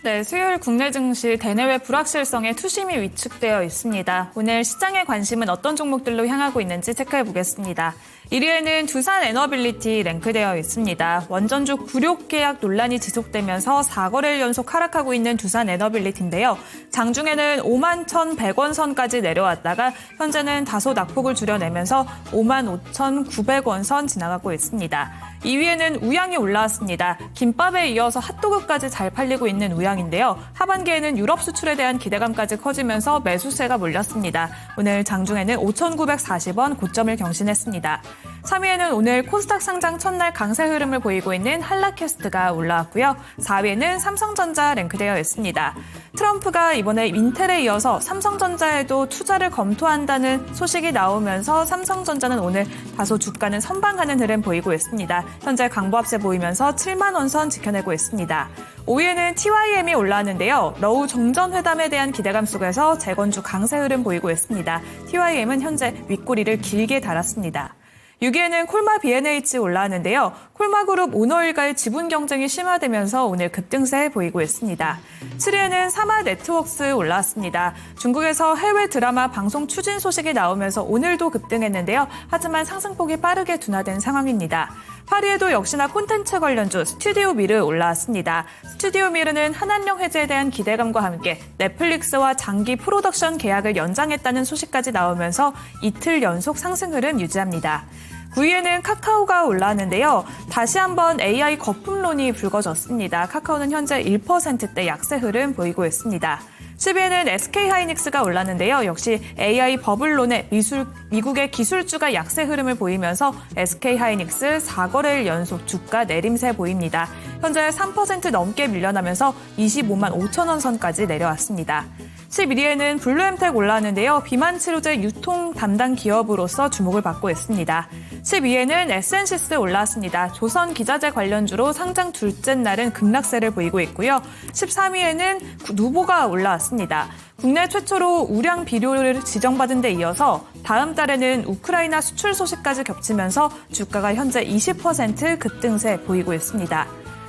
네, 수요일 국내 증시 대내외 불확실성에 투심이 위축되어 있습니다. 오늘 시장의 관심은 어떤 종목들로 향하고 있는지 체크해 보겠습니다. 1위에는 두산 에너빌리티 랭크되어 있습니다. 원전주 굴욕 계약 논란이 지속되면서 4거래일 연속 하락하고 있는 두산 에너빌리티인데요. 장중에는 51,100원 선까지 내려왔다가 현재는 다소 낙폭을 줄여내면서 55,900원 선 지나가고 있습니다. 2위에는 우양이 올라왔습니다. 김밥에 이어서 핫도그까지 잘 팔리고 있는 우양인데요. 하반기에는 유럽 수출에 대한 기대감까지 커지면서 매수세가 몰렸습니다. 오늘 장중에는 5,940원 고점을 경신했습니다. 3위에는 오늘 코스닥 상장 첫날 강세 흐름을 보이고 있는 한라캐스트가 올라왔고요. 4위에는 삼성전자 랭크되어 있습니다. 트럼프가 이번에 인텔에 이어서 삼성전자에도 투자를 검토한다는 소식이 나오면서 삼성전자는 오늘 다소 주가는 선방하는 흐름 보이고 있습니다. 현재 강보합세 보이면서 7만 원 선 지켜내고 있습니다. 5위에는 TYM이 올라왔는데요. 러우 정전회담에 대한 기대감 속에서 재건주 강세 흐름 보이고 있습니다. TYM은 현재 윗꼬리를 길게 달았습니다. 6위에는 콜마 B&H 올라왔는데요. 콜마그룹 오너일과의 지분 경쟁이 심화되면서 오늘 급등세 보이고 있습니다. 7위에는 사마네트워크스 올라왔습니다. 중국에서 해외 드라마 방송 추진 소식이 나오면서 오늘도 급등했는데요. 하지만 상승폭이 빠르게 둔화된 상황입니다. 8위에도 역시나 콘텐츠 관련주 스튜디오 미르 올라왔습니다. 스튜디오 미르는 한한령 해제에 대한 기대감과 함께 넷플릭스와 장기 프로덕션 계약을 연장했다는 소식까지 나오면서 이틀 연속 상승 흐름 유지합니다. 9위에는 카카오가 올라왔는데요. 다시 한번 AI 거품론이 불거졌습니다. 카카오는 현재 1%대 약세 흐름 보이고 있습니다. 10위에는 SK하이닉스가 올랐는데요. 역시 AI 버블론에 미국의 기술주가 약세 흐름을 보이면서 SK하이닉스 4거래일 연속 주가 내림세 보입니다. 현재 3% 넘게 밀려나면서 25만 5천 원 선까지 내려왔습니다. 11위에는 블루엠텍 올라왔는데요. 비만 치료제 유통 담당 기업으로서 주목을 받고 있습니다. 12위에는 에센시스 올라왔습니다. 조선 기자재 관련주로 상장 둘째 날은 급락세를 보이고 있고요. 13위에는 누보가 올라왔습니다. 국내 최초로 우량 비료를 지정받은 데 이어서 다음 달에는 우크라이나 수출 소식까지 겹치면서 주가가 현재 20% 급등세 보이고 있습니다.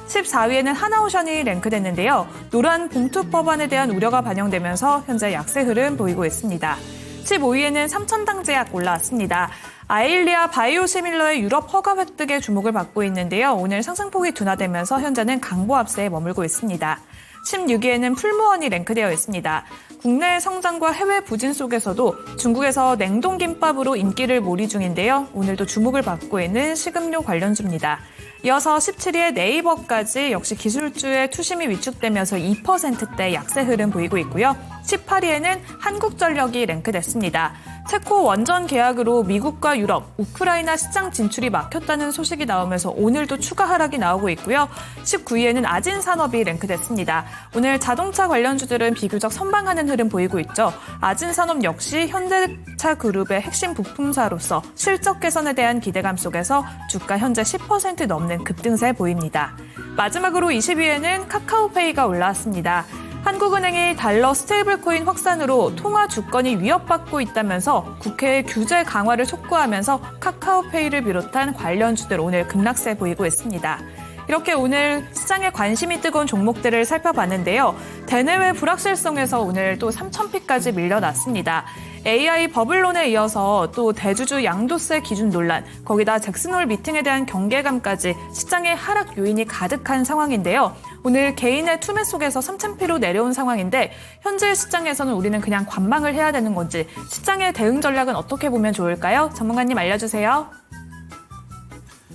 14위에는 하나오션이 랭크됐는데요. 노란 봉투 법안에 대한 우려가 반영되면서 현재 약세 흐름 보이고 있습니다. 15위에는 삼천당제약 올라왔습니다. 아일리아 바이오시밀러의 유럽 허가 획득에 주목을 받고 있는데요. 오늘 상승폭이 둔화되면서 현재는 강보합세에 머물고 있습니다. 16위에는 풀무원이 랭크되어 있습니다. 국내 성장과 해외 부진 속에서도 중국에서 냉동김밥으로 인기를 몰이 중인데요. 오늘도 주목을 받고 있는 식음료 관련주입니다. 이어서 17위에 네이버까지 역시 기술주의 투심이 위축되면서 2%대 약세 흐름 보이고 있고요. 18위에는 한국전력이 랭크됐습니다. 체코 원전 계약으로 미국과 유럽, 우크라이나 시장 진출이 막혔다는 소식이 나오면서 오늘도 추가 하락이 나오고 있고요. 19위에는 아진산업이 랭크됐습니다. 오늘 자동차 관련주들은 비교적 선방하는 흐름 보이고 있죠. 아진산업 역시 현대차 그룹의 핵심 부품사로서 실적 개선에 대한 기대감 속에서 주가 현재 10% 넘는 급등세 보입니다. 마지막으로 20위에는 카카오페이가 올라왔습니다. 한국은행이 달러 스테이블코인 확산으로 통화 주권이 위협받고 있다면서 국회의 규제 강화를 촉구하면서 카카오페이를 비롯한 관련주들 오늘 급락세 보이고 있습니다. 이렇게 오늘 시장에 관심이 뜨거운 종목들을 살펴봤는데요. 대내외 불확실성에서 오늘 또 3,000피까지 밀려났습니다. AI 버블론에 이어서 또 대주주 양도세 기준 논란, 거기다 잭슨홀 미팅에 대한 경계감까지 시장의 하락 요인이 가득한 상황인데요. 오늘 개인의 투매 속에서 3,000피로 내려온 상황인데 현재 시장에서는 우리는 그냥 관망을 해야 되는 건지 시장의 대응 전략은 어떻게 보면 좋을까요? 전문가님 알려주세요.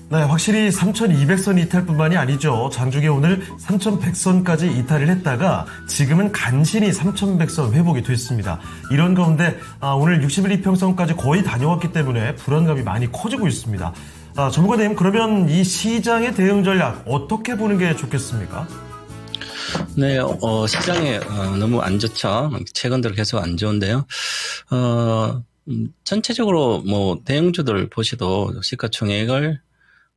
네, 확실히 3,200선 이탈뿐만이 아니죠. 장중에 오늘 3,100선까지 이탈을 했다가 지금은 간신히 3,100선 회복이 됐습니다. 이런 가운데 오늘 60일 이평선까지 거의 다녀왔기 때문에 불안감이 많이 커지고 있습니다. 전문가님, 그러면 이 시장의 대응 전략 어떻게 보는 게 좋겠습니까? 네, 시장에 너무 안 좋죠. 최근 들어 계속 안 좋은데요. 전체적으로 뭐 대형주들 보셔도 시가총액을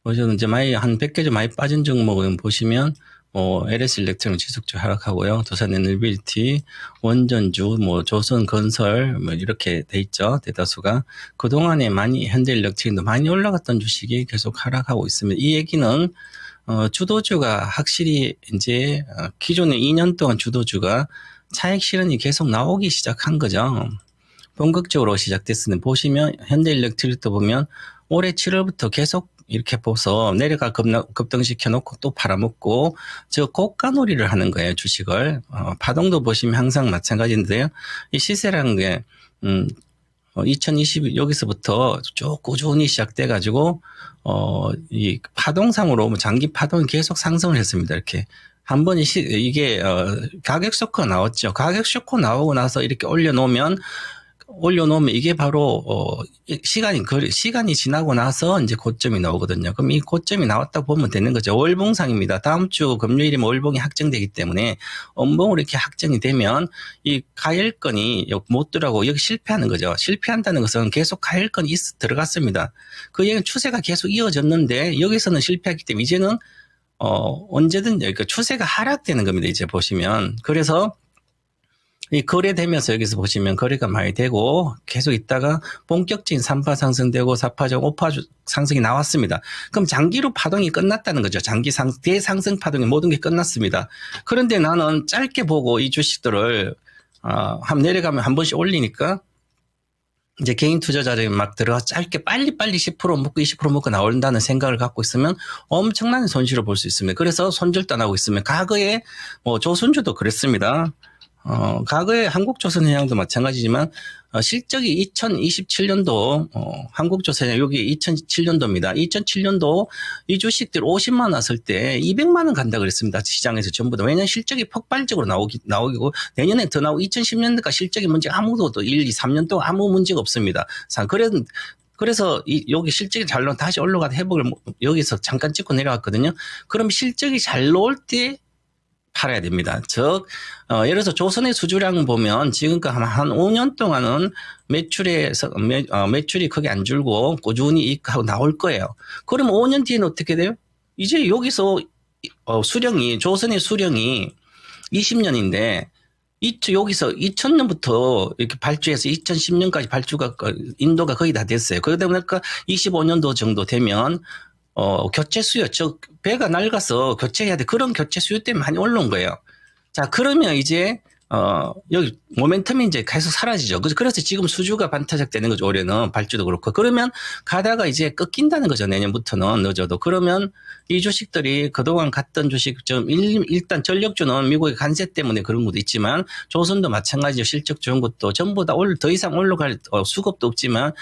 보셔도 이제 많이 한 100개 좀 많이 빠진 종목을 보시면 LS 일렉트론 지속주 하락하고요. 두산 에너빌리티, 원전주, 조선건설 이렇게 돼 있죠. 대다수가 그동안에 많이 현대일렉트릭도 많이 올라갔던 주식이 계속 하락하고 있습니다. 이 얘기는 주도주가 확실히 이제 기존에 2년 동안 주도주가 차익 실현이 계속 나오기 시작한 거죠. 본격적으로 시작됐으니 보시면 현대일렉트릭도 보면 올해 7월부터 계속 이렇게 보서 내려가 급등시켜 놓고 또 팔아먹고 저 고가놀이를 하는 거예요, 주식을. 파동도 보시면 항상 마찬가지인데요. 이 시세라는 게 2020 여기서부터 쭉 꾸준히 시작돼 가지고 이 파동상으로 장기 파동이 계속 상승을 했습니다. 이렇게 한 번이 이게 가격 쇼크가 나왔죠. 가격 쇼크 나오고 나서 이렇게 올려놓으면 이게 바로 시간이 지나고 나서 이제 고점이 나오거든요. 그럼 이 고점이 나왔다 보면 되는 거죠. 월봉상입니다. 다음 주 금요일이면 월봉이 확정되기 때문에 원봉으로 이렇게 확정이 되면 이 가열권이 못 들어가고 여기 실패하는 거죠. 실패한다는 것은 계속 가열권이 들어갔습니다. 그 얘기는 추세가 계속 이어졌는데 여기서는 실패했기 때문에 이제는 언제든 추세가 하락되는 겁니다. 이제 보시면. 그래서 이 거래되면서 여기서 보시면 거래가 많이 되고 계속 있다가 본격적인 3파 상승되고 4파적 5파 상승이 나왔습니다. 그럼 장기로 파동이 끝났다는 거죠. 대상승 파동이 모든 게 끝났습니다. 그런데 나는 짧게 보고 이 주식들을 한 내려가면 한 번씩 올리니까 이제 개인 투자자들이 막 들어가 짧게 빨리빨리 10% 먹고 20% 먹고 나온다는 생각을 갖고 있으면 엄청난 손실을 볼 수 있습니다. 그래서 손절도 안 하고 있으면 과거에 뭐 조선주도 그랬습니다. 과거에 한국조선해양도 마찬가지지만 실적이 2027년도 한국조선해양 여기 2007년도입니다. 2007년도 이 주식들 50만 왔을 때 200만 원 간다 그랬습니다. 시장에서 전부 다. 왜냐하면 실적이 폭발적으로 나오고 내년에 더 나오고 2010년도까지 실적이 문제 아무도 1, 2, 3년 동안 아무 문제가 없습니다. 그래서 여기 실적이 잘 나오면 다시 올라가다 회복을 여기서 잠깐 찍고 내려갔거든요. 그럼 실적이 잘 나올 때 팔아야 됩니다. 즉, 예를 들어서 조선의 수주량 보면 지금까지 한 5년 동안은 매출이 크게 안 줄고 꾸준히 이익하고 나올 거예요. 그럼 5년 뒤에는 어떻게 돼요? 이제 여기서 조선의 수령이 20년인데 여기서 2000년부터 이렇게 발주해서 2010년까지 발주가 인도가 거의 다 됐어요. 그러다 보니까 25년도 정도 되면 교체 수요, 즉 배가 낡아서 교체해야 돼. 그런 교체 수요 때문에 많이 올라온 거예요. 자, 그러면 이제 여기 모멘텀이 이제 계속 사라지죠. 그래서 지금 수주가 반타작 되는 거죠. 올해는 발주도 그렇고. 그러면 가다가 이제 꺾인다는 거죠. 내년부터는 늦어도. 그러면 이 주식들이 그동안 갔던 주식, 일단 전력주는 미국의 관세 때문에 그런 것도 있지만 조선도 마찬가지로 실적 좋은 것도 전부 다 더 이상 올라갈 수급도 없지만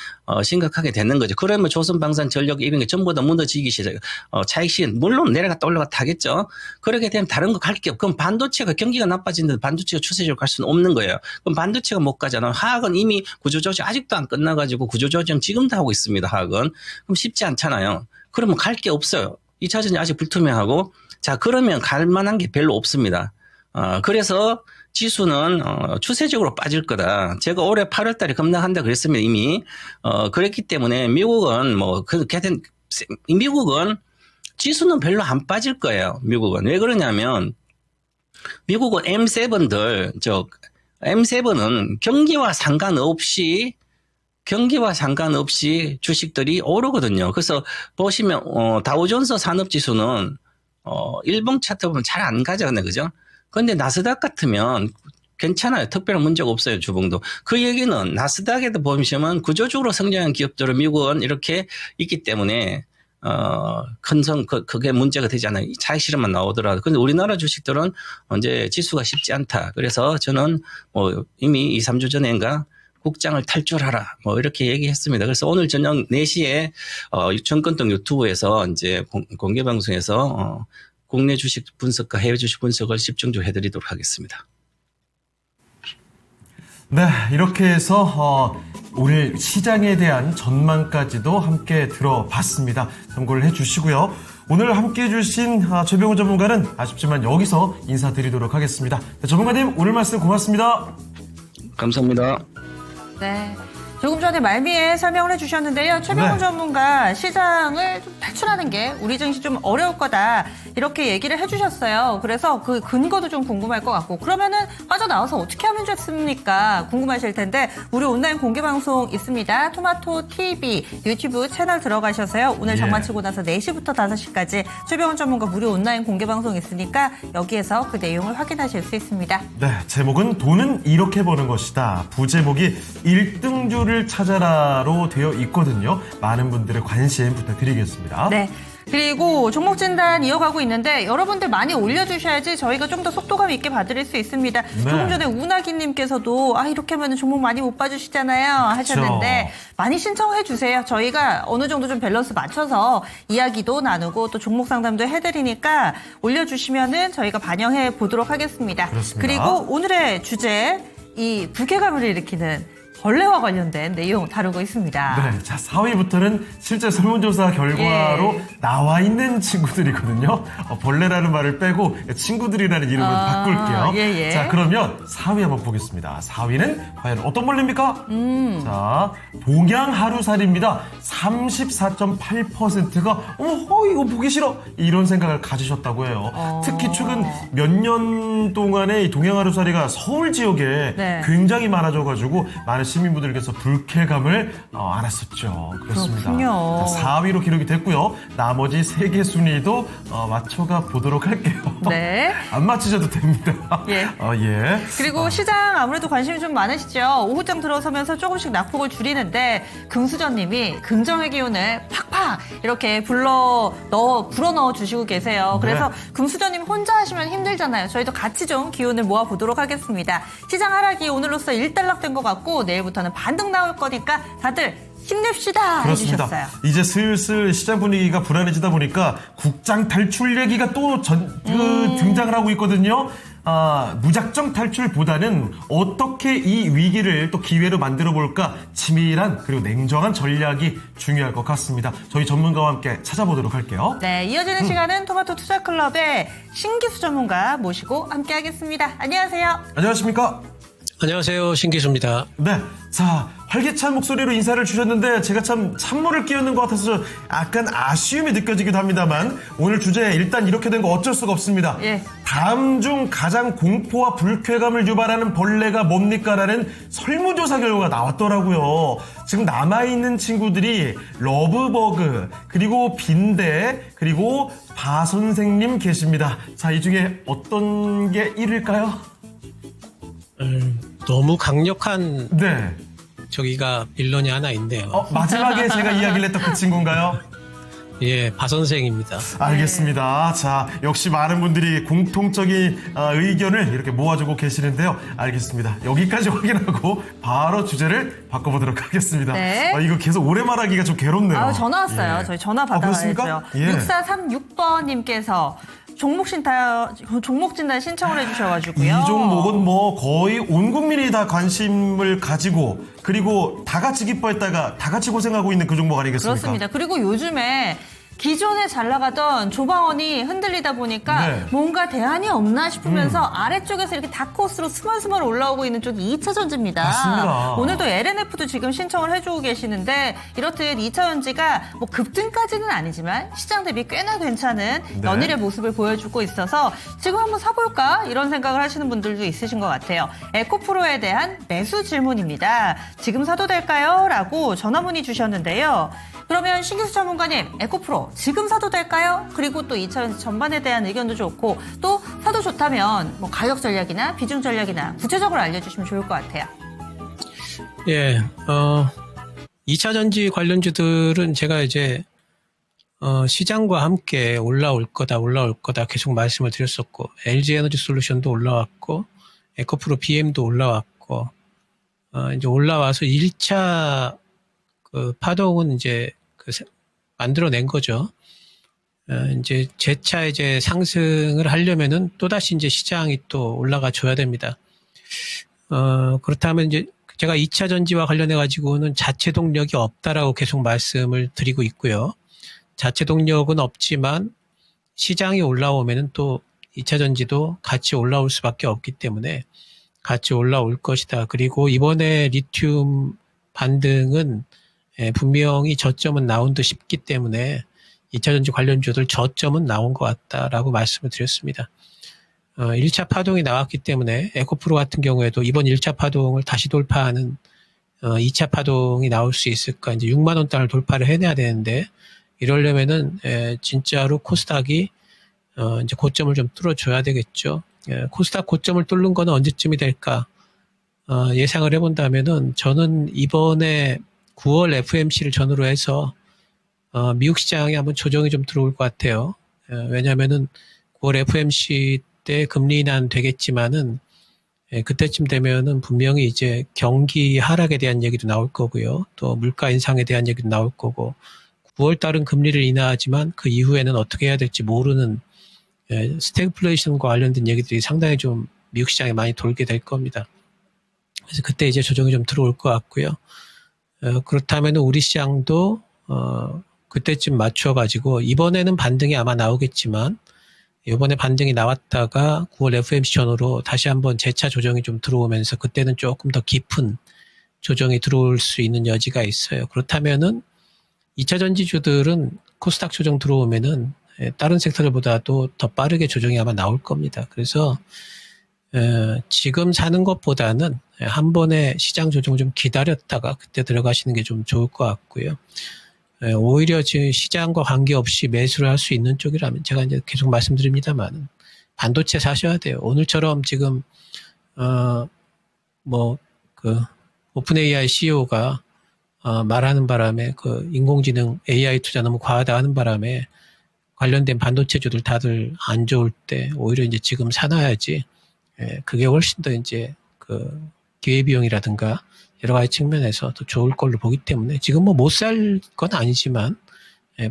심각하게 되는 거죠. 그러면 조선방산 전력 이런 게 전부 다 무너지기 시작해요. 차익 시간 물론 내려갔다 올라갔다 하겠죠. 그렇게 되면 다른 거 갈 게 없고 그럼 반도체가 경기가 나빠지는데 반도체가 추세적으로 갈 수는 없는 거예요. 그럼 반도체가 못 가잖아. 화학은 이미 구조조정 아직도 안 끝나가지고 구조조정 지금도 하고 있습니다. 화학은. 그럼 쉽지 않잖아요. 그러면 갈 게 없어요. 2차 전지 아직 불투명하고. 자, 그러면 갈 만한 게 별로 없습니다. 그래서 지수는 추세적으로 빠질 거다. 제가 올해 8월 달에 급락한다 그랬습니다. 이미. 그랬기 때문에 미국은 미국은 지수는 별로 안 빠질 거예요. 미국은. 왜 그러냐면 미국은 M7은 경기와 상관없이 주식들이 오르거든요. 그래서 보시면 다우존스 산업지수는 일봉 차트 보면 잘 안 가잖아요. 그죠? 그런데 나스닥 같으면 괜찮아요. 특별한 문제가 없어요. 주봉도. 그 얘기는 나스닥에도 보시면 구조적으로 성장한 기업들은 미국은 이렇게 있기 때문에 그게 문제가 되지 않아요. 차익 실험만 나오더라도. 근데 우리나라 주식들은 이제 지수가 쉽지 않다. 그래서 저는 이미 2, 3주 전인가 국장을 탈출하라. 이렇게 얘기했습니다. 그래서 오늘 저녁 4시에 정권동 유튜브에서 이제 공개 방송에서 국내 주식 분석과 해외 주식 분석을 집중적으로 해드리도록 하겠습니다. 네, 이렇게 해서 오늘 시장에 대한 전망까지도 함께 들어봤습니다. 참고를 해주시고요. 오늘 함께 해주신 최병훈 전문가는 아쉽지만 여기서 인사드리도록 하겠습니다. 네, 전문가님 오늘 말씀 고맙습니다. 감사합니다. 네. 조금 전에 말미에 설명을 해주셨는데요. 최병훈 전문가 시장을 좀 탈출하는 게 우리 증시 좀 어려울 거다 이렇게 얘기를 해주셨어요. 그래서 그 근거도 좀 궁금할 것 같고 그러면은 빠져나와서 어떻게 하면 좋습니까? 궁금하실 텐데 우리 온라인 공개방송 있습니다. 토마토 TV 유튜브 채널 들어가셔서요. 오늘 장마치고 나서 4시부터 5시까지 최병훈 전문가 무료 온라인 공개방송 있으니까 여기에서 그 내용을 확인하실 수 있습니다. 네, 제목은 돈은 이렇게 버는 것이다. 부제목이 1등주를 찾아라로 되어 있거든요. 많은 분들의 관심 부탁드리겠습니다. 네. 그리고 종목 진단 이어가고 있는데 여러분들 많이 올려주셔야지 저희가 좀 더 속도감 있게 봐드릴 수 있습니다. 네. 조금 전에 운하기님께서도 이렇게 하면 종목 많이 못 봐주시잖아요 하셨는데 많이 신청해 주세요. 저희가 어느 정도 좀 밸런스 맞춰서 이야기도 나누고 또 종목 상담도 해드리니까 올려주시면은 저희가 반영해 보도록 하겠습니다. 그렇습니다. 그리고 오늘의 주제 이 불쾌감을 일으키는 벌레와 관련된 내용 다루고 있습니다. 네, 자 4위부터는 실제 설문조사 결과로 나와 있는 친구들이거든요. 벌레라는 말을 빼고 친구들이라는 이름을 바꿀게요. 예. 자 그러면 4위 한번 보겠습니다. 4위는 과연 어떤 벌레입니까? 자 봉양 하루살입니다. 34.8%가 이거 보기 싫어 이런 생각을 가지셨다고 해요. 특히 최근 몇 년 동안에 이 동양 하루살이가 서울 지역에 네. 굉장히 많아져가지고 많은 시민분들께서 불쾌감을 알았었죠. 그렇습니다. 그렇군요. 자, 4위로 기록이 됐고요. 나머지 3개 순위도 맞춰가 보도록 할게요. 네. 안 맞히셔도 됩니다. 예. 예. 그리고 시장 아무래도 관심이 좀 많으시죠. 오후장 들어서면서 조금씩 낙폭을 줄이는데 금수저님이 긍정의 기운을 팍팍 이렇게 불어넣어 주시고 계세요. 그래서 네. 금수저님 혼자 하시면 힘들잖아요. 저희도 같이 좀 기운을 모아보도록 하겠습니다. 시장 하락이 오늘로써 일단락된 것 같고 내일부터는 반등 나올 거니까 다들 힘냅시다 그렇습니다. 해주셨어요. 이제 슬슬 시장 분위기가 불안해지다 보니까 국장 탈출 얘기가 또 등장을 하고 있거든요. 무작정 탈출보다는 어떻게 이 위기를 또 기회로 만들어 볼까 치밀한 그리고 냉정한 전략이 중요할 것 같습니다. 저희 전문가와 함께 찾아보도록 할게요. 네, 이어지는 시간은 토마토 투자클럽의 신기수 전문가 모시고 함께하겠습니다. 안녕하세요. 안녕하십니까? 안녕하세요. 신기수입니다. 네. 자, 활기찬 목소리로 인사를 주셨는데 제가 참 찬물을 끼얹는 것 같아서 약간 아쉬움이 느껴지기도 합니다만 오늘 주제 일단 이렇게 된 거 어쩔 수가 없습니다. 예. 다음 중 가장 공포와 불쾌감을 유발하는 벌레가 뭡니까라는 설문조사 결과가 나왔더라고요. 지금 남아있는 친구들이 러브버그, 그리고 빈대, 그리고 바선생님 계십니다. 자, 이 중에 어떤 게 1위일까요? 너무 강력한 네. 저기가 빌런이 하나 있네요. 마지막에 제가 이야기를 했던 그 친구인가요? 예, 바선생입니다. 알겠습니다. 자, 역시 많은 분들이 공통적인 의견을 이렇게 모아주고 계시는데요. 알겠습니다. 여기까지 확인하고 바로 주제를 바꿔보도록 하겠습니다. 네. 이거 계속 오래 말하기가 좀 괴롭네요. 전화 왔어요. 예. 저희 전화 그렇습니까? 받아야죠. 예. 6436번님께서 종목 진단 신청을 해주셔가지고요. 이 종목은 뭐 거의 온 국민이 다 관심을 가지고 그리고 다 같이 기뻐했다가 다 같이 고생하고 있는 그 종목 아니겠습니까? 그렇습니다. 그리고 요즘에 기존에 잘 나가던 조방원이 흔들리다 보니까 네. 뭔가 대안이 없나 싶으면서 아래쪽에서 이렇게 다크호스로 스멀스멀 올라오고 있는 쪽이 2차전지입니다. 맞습니다. 오늘도 LNF도 지금 신청을 해주고 계시는데 이렇듯 2차전지가 뭐 급등까지는 아니지만 시장 대비 꽤나 괜찮은 네. 연일의 모습을 보여주고 있어서 지금 한번 사볼까? 이런 생각을 하시는 분들도 있으신 것 같아요. 에코프로에 대한 매수 질문입니다. 지금 사도 될까요? 라고 전화문의 주셨는데요. 그러면 신기수 전문가님, 에코프로 지금 사도 될까요? 그리고 또 2차전지 전반에 대한 의견도 좋고 또 사도 좋다면 뭐 가격 전략이나 비중 전략이나 구체적으로 알려주시면 좋을 것 같아요. 예, 2차 전지 관련주들은 제가 이제 시장과 함께 올라올 거다 계속 말씀을 드렸었고 LG 에너지 솔루션도 올라왔고 에코프로 BM도 올라왔고 이제 올라와서 1차 그 파동은 이제 만들어낸 거죠. 이제 재차 이제 상승을 하려면은 또다시 이제 시장이 또 올라가 줘야 됩니다. 그렇다면 이제 제가 2차 전지와 관련해 가지고는 자체 동력이 없다라고 계속 말씀을 드리고 있고요. 자체 동력은 없지만 시장이 올라오면은 또 2차 전지도 같이 올라올 수밖에 없기 때문에 같이 올라올 것이다. 그리고 이번에 리튬 반등은 분명히 저점은 나온 듯 싶기 때문에 2차전지 관련주들 저점은 나온 것 같다라고 말씀을 드렸습니다. 1차 파동이 나왔기 때문에 에코프로 같은 경우에도 이번 1차 파동을 다시 돌파하는 2차 파동이 나올 수 있을까? 이제 6만 원 단을 돌파를 해내야 되는데 이러려면은 진짜로 코스닥이 이제 고점을 좀 뚫어줘야 되겠죠. 코스닥 고점을 뚫는 거는 언제쯤이 될까? 예상을 해본다면은 저는 이번에 9월 FMC를 전후로 해서 미국 시장에 한번 조정이 좀 들어올 것 같아요. 왜냐하면은 9월 FMC 때 금리 인하는 되겠지만은 그때쯤 되면은 분명히 이제 경기 하락에 대한 얘기도 나올 거고요. 또 물가 인상에 대한 얘기도 나올 거고 9월 달은 금리를 인하하지만 그 이후에는 어떻게 해야 될지 모르는 스태그플레이션과 관련된 얘기들이 상당히 좀 미국 시장에 많이 돌게 될 겁니다. 그래서 그때 이제 조정이 좀 들어올 것 같고요. 그렇다면 우리 시장도 그때쯤 맞춰가지고 이번에는 반등이 아마 나오겠지만 이번에 반등이 나왔다가 9월 FOMC 전후로 다시 한번 재차 조정이 좀 들어오면서 그때는 조금 더 깊은 조정이 들어올 수 있는 여지가 있어요. 그렇다면은 2차 전지주들은 코스닥 조정 들어오면은 다른 섹터들보다도 더 빠르게 조정이 아마 나올 겁니다. 그래서 지금 사는 것보다는 한 번에 시장 조정을 좀 기다렸다가 그때 들어가시는 게 좀 좋을 것 같고요. 오히려 지금 시장과 관계없이 매수를 할 수 있는 쪽이라면 제가 이제 계속 말씀드립니다만 반도체 사셔야 돼요. 오늘처럼 지금 오픈 AI CEO가 말하는 바람에 그 인공지능 AI 투자 너무 과하다 하는 바람에 관련된 반도체주들 다들 안 좋을 때 오히려 이제 지금 사놔야지. 그게 훨씬 더 이제 그 기회비용이라든가 여러 가지 측면에서 더 좋을 걸로 보기 때문에 지금 뭐 못 살 건 아니지만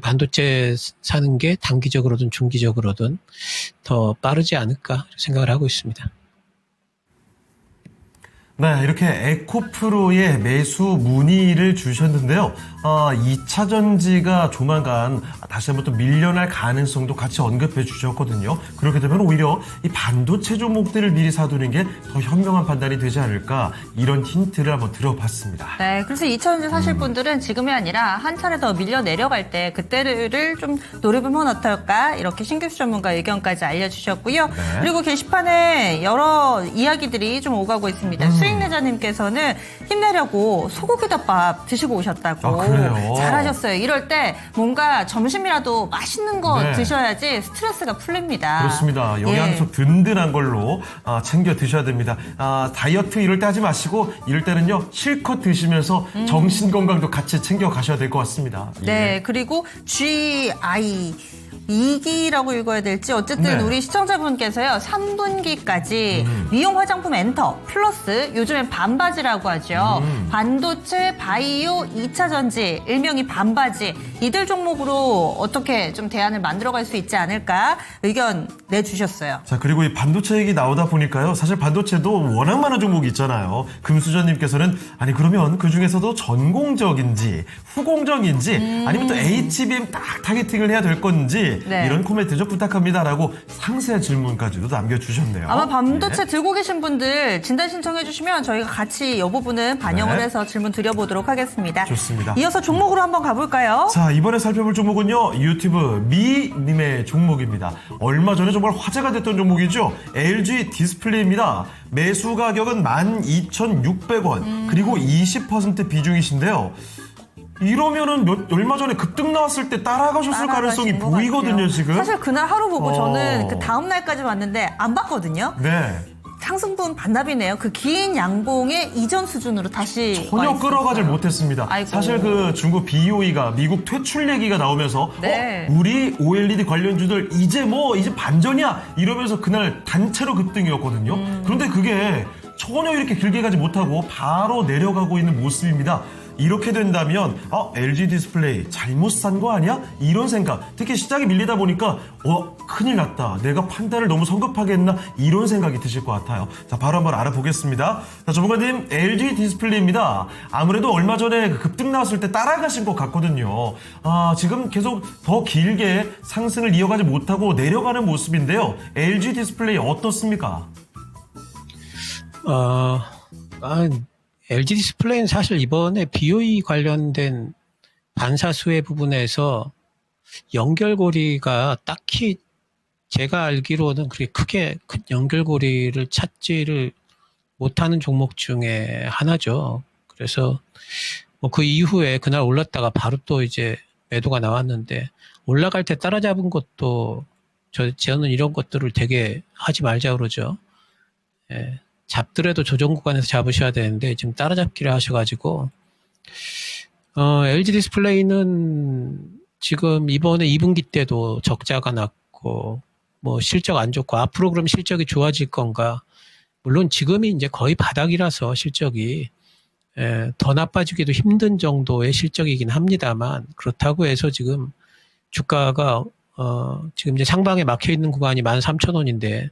반도체 사는 게 단기적으로든 중기적으로든 더 빠르지 않을까 생각을 하고 있습니다. 네, 이렇게 에코프로의 매수 문의를 주셨는데요. 2차 전지가 조만간 다시 한번 또 밀려날 가능성도 같이 언급해 주셨거든요. 그렇게 되면 오히려 이 반도체 종목들을 미리 사두는 게 더 현명한 판단이 되지 않을까, 이런 힌트를 한번 들어봤습니다. 네, 그래서 2차 전지 사실 분들은 지금이 아니라 한 차례 더 밀려 내려갈 때 그때를 좀 노려보면 어떨까, 이렇게 신규수 전문가 의견까지 알려주셨고요. 네. 그리고 게시판에 여러 이야기들이 좀 오가고 있습니다. 수익내자님께서는 힘내려고 소고기덮밥 드시고 오셨다고. 아, 그래요? 잘하셨어요. 이럴 때 뭔가 점심이라도 맛있는 거 네. 드셔야지 스트레스가 풀립니다. 그렇습니다. 영양소 든든한 걸로 챙겨 드셔야 됩니다. 다이어트 이럴 때 하지 마시고 이럴 때는요 실컷 드시면서 정신 건강도 같이 챙겨 가셔야 될 것 같습니다. 예. 네, 그리고 GI 2기라고 읽어야 될지 어쨌든 네. 우리 시청자분께서요 3분기까지 미용 화장품 엔터 플러스 요즘엔 반바지라고 하죠. 반도체, 바이오, 2차 전지 일명이 반바지, 이들 종목으로 어떻게 좀 대안을 만들어갈 수 있지 않을까 의견 내주셨어요. 자, 그리고 이 반도체 얘기 나오다 보니까요. 사실 반도체도 워낙 많은 종목이 있잖아요. 금수저님께서는 아니 그러면 그 중에서도 전공적인지 후공적인지 아니면 또 HBM 딱 타겟팅을 해야 될 건지 네. 이런 코멘트 좀 부탁합니다라고 상세한 질문까지도 남겨주셨네요. 아마 반도체 네. 들고 계신 분들 진단 신청해 주시면 저희가 같이 이 부분은 반영을 네. 해서 질문 드려보도록 하겠습니다. 좋습니다. 이어서 종목으로 한번 가볼까요? 자, 이번에 살펴볼 종목은요, 유튜브 미님의 종목입니다. 얼마 전에 정말 화제가 됐던 종목이죠. LG 디스플레이입니다. 매수 가격은 12,600원, 그리고 20% 비중이신데요. 이러면은 얼마 전에 급등 나왔을 때 따라가셨을 가능성이 따라가신 것 보이거든요, 같아요. 지금. 사실 그날 하루 보고 저는 어. 그 다음 날까지 왔는데 안 봤거든요. 네. 상승분 반납이네요. 그 긴 양봉의 이전 수준으로 다시 전혀 와 끌어가질 있었어요. 못했습니다. 아이고. 사실 그 중국 BOE가 미국 퇴출 얘기가 나오면서 네. 우리 OLED 관련주들 이제 반전이야 이러면서 그날 단체로 급등이었거든요. 그런데 그게 전혀 이렇게 길게 가지 못하고 바로 내려가고 있는 모습입니다. 이렇게 된다면 LG 디스플레이 잘못 산 거 아니야? 이런 생각, 특히 시장이 밀리다 보니까 큰일 났다, 내가 판단을 너무 성급하게 했나, 이런 생각이 드실 것 같아요. 자, 바로 한번 알아보겠습니다. 자, 전문가님, LG 디스플레이입니다. 아무래도 얼마 전에 급등 나왔을 때 따라가신 것 같거든요. 지금 계속 더 길게 상승을 이어가지 못하고 내려가는 모습인데요. LG 디스플레이 어떻습니까? LG 디스플레이는 사실 이번에 BOE 관련된 반사수혜 부분에서 연결고리가 딱히 제가 알기로는 그렇게 크게 큰 연결고리를 찾지를 못하는 종목 중에 하나죠. 그래서 뭐 그 이후에 그날 올랐다가 바로 또 이제 매도가 나왔는데, 올라갈 때 따라잡은 것도 저는 이런 것들을 되게 하지 말자 그러죠. 예. 잡더라도 조정 구간에서 잡으셔야 되는데 지금 따라잡기를 하셔가지고 LG 디스플레이는 지금 이번에 2분기 때도 적자가 났고 뭐 실적 안 좋고 앞으로 그럼 실적이 좋아질 건가? 물론 지금이 이제 거의 바닥이라서 실적이 더 나빠지기도 힘든 정도의 실적이긴 합니다만, 그렇다고 해서 지금 주가가 지금 이제 상방에 막혀 있는 구간이 13,000원인데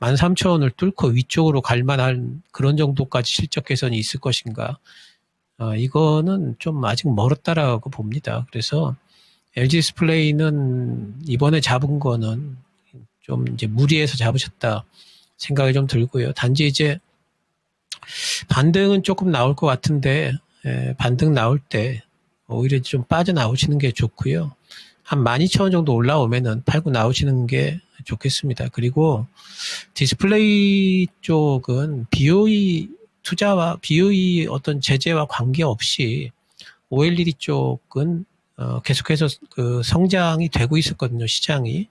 13,000원을 뚫고 위쪽으로 갈 만한 그런 정도까지 실적 개선이 있을 것인가. 이거는 좀 아직 멀었다라고 봅니다. 그래서 LG 디스플레이는 이번에 잡은 거는 좀 이제 무리해서 잡으셨다 생각이 좀 들고요. 단지 이제 반등은 조금 나올 것 같은데, 반등 나올 때 오히려 좀 빠져나오시는 게 좋고요. 한 12,000원 정도 올라오면은 팔고 나오시는 게 좋겠습니다. 그리고 디스플레이 쪽은 BOE 투자와 BOE 어떤 제재와 관계없이 OLED 쪽은 계속해서 그 성장이 되고 있었거든요, 시장이.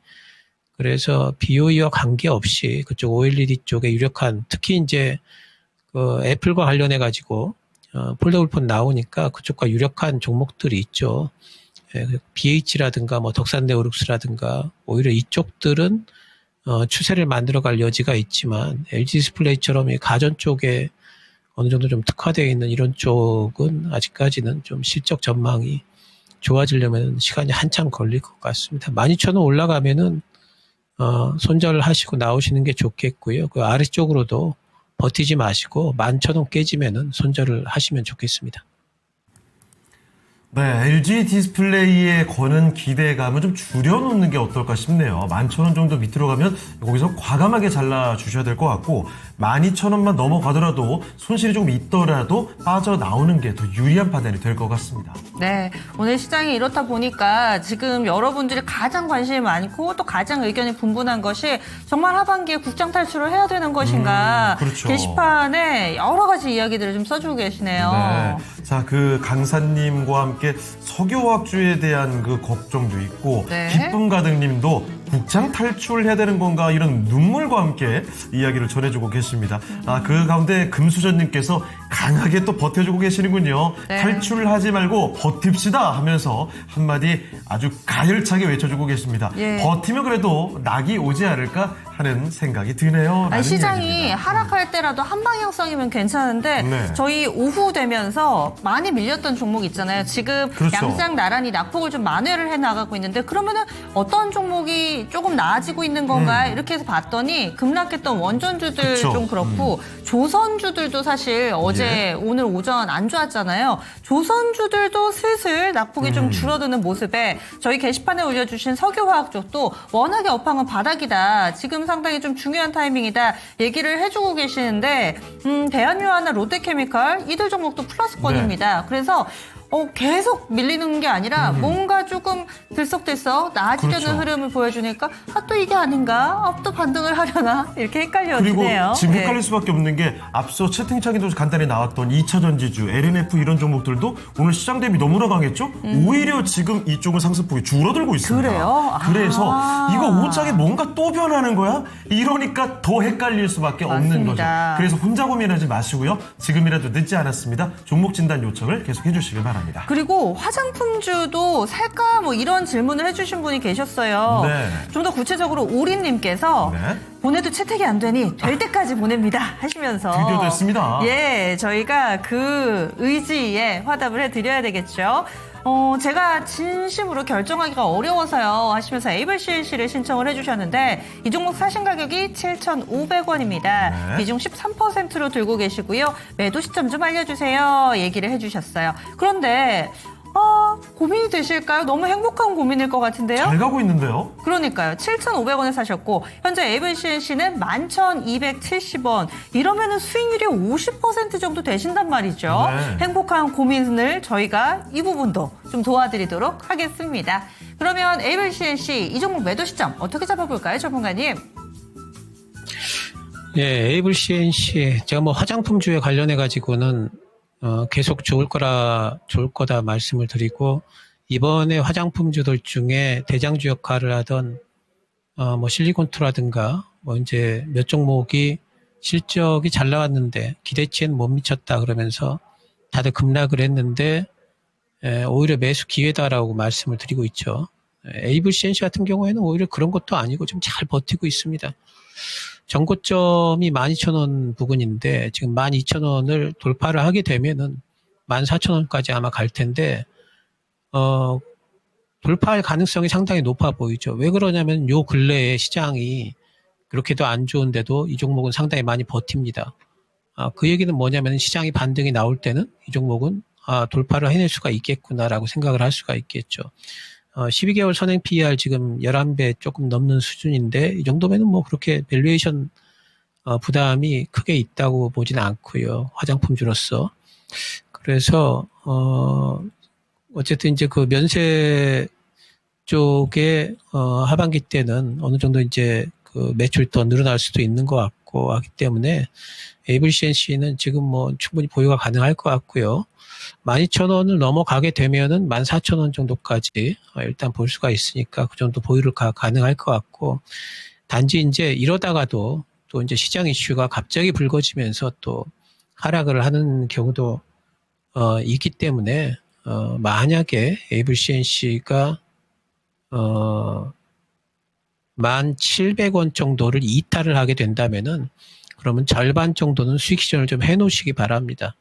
그래서 BOE와 관계없이 그쪽 OLED 쪽에 유력한, 특히 이제 그 애플과 관련해 가지고 폴더블 폰 나오니까 그쪽과 유력한 종목들이 있죠. BH라든가 뭐 덕산네오룩스라든가 오히려 이쪽들은 추세를 만들어갈 여지가 있지만 LG 디스플레이처럼 이 가전 쪽에 어느 정도 좀 특화되어 있는 이런 쪽은 아직까지는 좀 실적 전망이 좋아지려면 시간이 한참 걸릴 것 같습니다. 12,000원 올라가면은 손절하시고 나오시는 게 좋겠고요. 그 아래쪽으로도 버티지 마시고 11,000원 깨지면은 손절을 하시면 좋겠습니다. 네, LG 디스플레이에 거는 기대감을 좀 줄여놓는 게 어떨까 싶네요. 11,000원 정도 밑으로 가면 거기서 과감하게 잘라주셔야 될 것 같고 12,000원만 넘어가더라도 손실이 조금 있더라도 빠져나오는 게 더 유리한 판단이 될 것 같습니다. 네, 오늘 시장이 이렇다 보니까 지금 여러분들이 가장 관심이 많고 또 가장 의견이 분분한 것이 정말 하반기에 국장 탈출을 해야 되는 것인가. 그렇죠. 게시판에 여러 가지 이야기들을 좀 써주고 계시네요. 네. 자, 그 강사님과 함께 석유화학주에 대한 그 걱정도 있고 네. 기쁨 가득님도 국장 탈출해야 되는 건가 이런 눈물과 함께 이야기를 전해주고 계십니다. 그 가운데 금수저님께서 강하게 또 버텨주고 계시는군요. 네. 탈출하지 말고 버팁시다 하면서 한마디 아주 가열차게 외쳐주고 계십니다. 예. 버티면 그래도 낙이 오지 않을까 하는 생각이 드네요. 아니, 시장이 이야기입니다. 하락할 때라도 한 방향성이면 괜찮은데 네. 저희 오후 되면서 많이 밀렸던 종목 있잖아요. 지금 그렇죠. 양상 나란히 낙폭을 좀 만회를 해나가고 있는데 그러면은 어떤 종목이 조금 나아지고 있는 건가 이렇게 해서 봤더니 급락했던 원전주들 그쵸. 좀 그렇고 조선주들도 사실 어제 오늘 오전 안 좋았잖아요. 조선주들도 슬슬 낙폭이 좀 줄어드는 모습에 저희 게시판에 올려주신 석유화학 쪽도 워낙에 업황은 바닥이다. 지금 상당히 좀 중요한 타이밍이다. 얘기를 해주고 계시는데 대한유화나 롯데케미칼 이들 종목도 플러스권입니다. 그래서 계속 밀리는 게 아니라 뭔가 조금 들썩들썩 나아지려는 그렇죠. 흐름을 보여주니까 또 이게 아닌가? 또 반등을 하려나? 이렇게 헷갈려지네요. 그리고 지금 네. 헷갈릴 수밖에 없는 게 앞서 채팅창에도 간단히 나왔던 2차 전지주, LNF 이런 종목들도 오늘 시장 대비 너무나 강했죠? 오히려 지금 이쪽은 상승폭이 줄어들고 있습니다. 그래요? 그래서 아. 이거 오짝에 뭔가 또 변하는 거야? 이러니까 더 헷갈릴 수밖에 없는 거죠. 맞습니다. 그래서 혼자 고민하지 마시고요. 지금이라도 늦지 않았습니다. 종목 진단 요청을 계속 해주시길 바랍니다. 그리고 화장품주도 살까 뭐 이런 질문을 해주신 분이 계셨어요. 네. 좀 더 구체적으로 오리님께서 네. 보내도 채택이 안 되니 될 때까지 보냅니다 하시면서 드디어 됐습니다. 예, 저희가 그 의지에 화답을 해드려야 되겠죠. 제가 진심으로 결정하기가 어려워서요 하시면서 에이블 CNC를 신청을 해주셨는데 이 종목 사신 가격이 7,500원입니다. 네. 비중 13%로 들고 계시고요. 매도 시점 좀 알려주세요 얘기를 해주셨어요. 그런데 고민이 되실까요? 너무 행복한 고민일 것 같은데요? 잘 가고 있는데요. 그러니까요. 7,500원에 사셨고 현재 에이블 CNC는 11,270원. 이러면은 수익률이 50% 정도 되신단 말이죠. 네. 행복한 고민을 저희가 이 부분도 좀 도와드리도록 하겠습니다. 그러면 에이블 CNC 이 종목 매도 시점 어떻게 잡아볼까요, 전문가님? 예, 에이블 CNC 제가 뭐 화장품주에 관련해 가지고는 계속 좋을 거다 말씀을 드리고 이번에 화장품주들 중에 대장주 역할을 하던 뭐 실리콘투라든가 뭐 이제 몇 종목이 실적이 잘 나왔는데 기대치에는 못 미쳤다 그러면서 다들 급락을 했는데 오히려 매수 기회다라고 말씀을 드리고 있죠. 에이블 CNC 같은 경우에는 오히려 그런 것도 아니고 좀 잘 버티고 있습니다. 전고점이 12,000원 부근인데 지금 12,000원을 돌파를 하게 되면은 14,000원까지 아마 갈 텐데 돌파할 가능성이 상당히 높아 보이죠. 왜 그러냐면 요 근래에 시장이 그렇게도 안 좋은데도 이 종목은 상당히 많이 버팁니다. 그 얘기는 뭐냐면 시장이 반등이 나올 때는 이 종목은 돌파를 해낼 수가 있겠구나라고 생각을 할 수가 있겠죠. 12개월 선행 PER 지금 11배 조금 넘는 수준인데 이 정도면은 뭐 그렇게 밸류에이션 부담이 크게 있다고 보지는 않고요. 화장품주로서. 그래서 어쨌든 이제 그 면세 쪽에 하반기 때는 어느 정도 이제 그 매출이 더 늘어날 수도 있는 것 같고 하기 때문에 에이블CNC는 지금 뭐 충분히 보유가 가능할 것 같고요. 12,000원을 넘어가게 되면은 14,000원 정도까지 일단 볼 수가 있으니까 그 정도 보유를 가능할 것 같고, 단지 이제 이러다가도 또 이제 시장 이슈가 갑자기 불거지면서 또 하락을 하는 경우도 있기 때문에 만약에 에이블CNC가 1,700원 정도를 이탈을 하게 된다면은 그러면 절반 정도는 수익 실현을 좀 해놓으시기 바랍니다.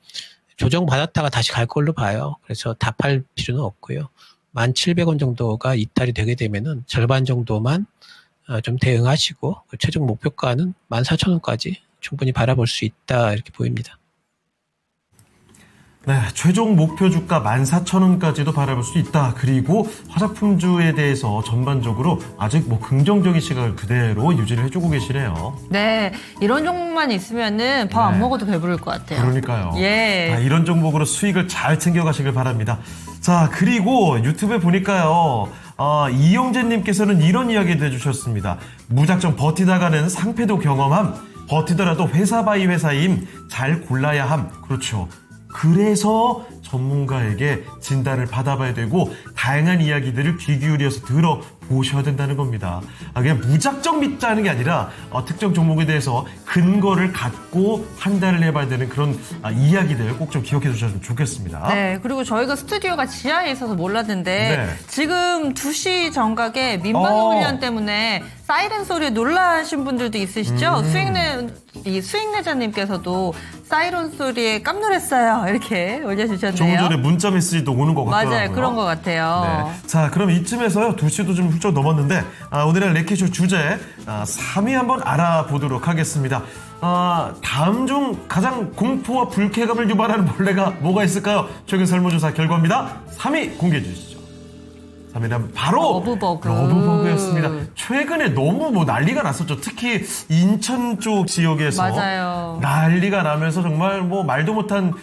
조정받았다가 다시 갈 걸로 봐요. 그래서 다 팔 필요는 없고요. 1,700원 정도가 이탈이 되게 되면은 절반 정도만 좀 대응하시고 최종 목표가는 14,000원까지 충분히 바라볼 수 있다 이렇게 보입니다. 네, 최종 목표 주가 14,000원까지도 바라볼 수 있다. 그리고 화장품주에 대해서 전반적으로 아직 뭐 긍정적인 시각을 그대로 유지를 해주고 계시네요. 네, 이런 종목만 있으면은 밥 안 먹어도 배부를 것 같아요. 그러니까요. 예. 이런 종목으로 수익을 잘 챙겨가시길 바랍니다. 자, 그리고 유튜브에 보니까요. 이영재님께서는 이런 이야기도 해주셨습니다. 무작정 버티다가는 상패도 경험함. 버티더라도 회사 바이 회사임. 잘 골라야 함. 그렇죠. 그래서 전문가에게 진단을 받아봐야 되고 다양한 이야기들을 귀 기울여서 들어보셔야 된다는 겁니다. 그냥 무작정 믿자는 게 아니라 특정 종목에 대해서 근거를 갖고 판단을 해봐야 되는 그런 이야기들 꼭 좀 기억해 주셨으면 좋겠습니다. 네, 그리고 저희가 스튜디오가 지하에 있어서 몰랐는데 네. 지금 2시 정각에 민방위 훈련 때문에 사이렌 소리에 놀라신 분들도 있으시죠? 수익내자님께서도 사이렌 소리에 깜놀했어요. 이렇게 올려주셨네요. 조금 전에 문자 메시지도 오는 것 같더라고요. 맞아요. 그런 것 같아요. 네. 자, 그럼 이쯤에서요. 2시도 좀 훌쩍 넘었는데 오늘의 레키쇼 주제 3위 한번 알아보도록 하겠습니다. 다음 중 가장 공포와 불쾌감을 유발하는 벌레가 뭐가 있을까요? 최근 설문조사 결과입니다. 3위 공개해 주시죠. 3위는 바로 러브버그였습니다. 최근에 너무 뭐 난리가 났었죠. 특히 인천 쪽 지역에서 맞아요. 난리가 나면서 정말 뭐 말도 못한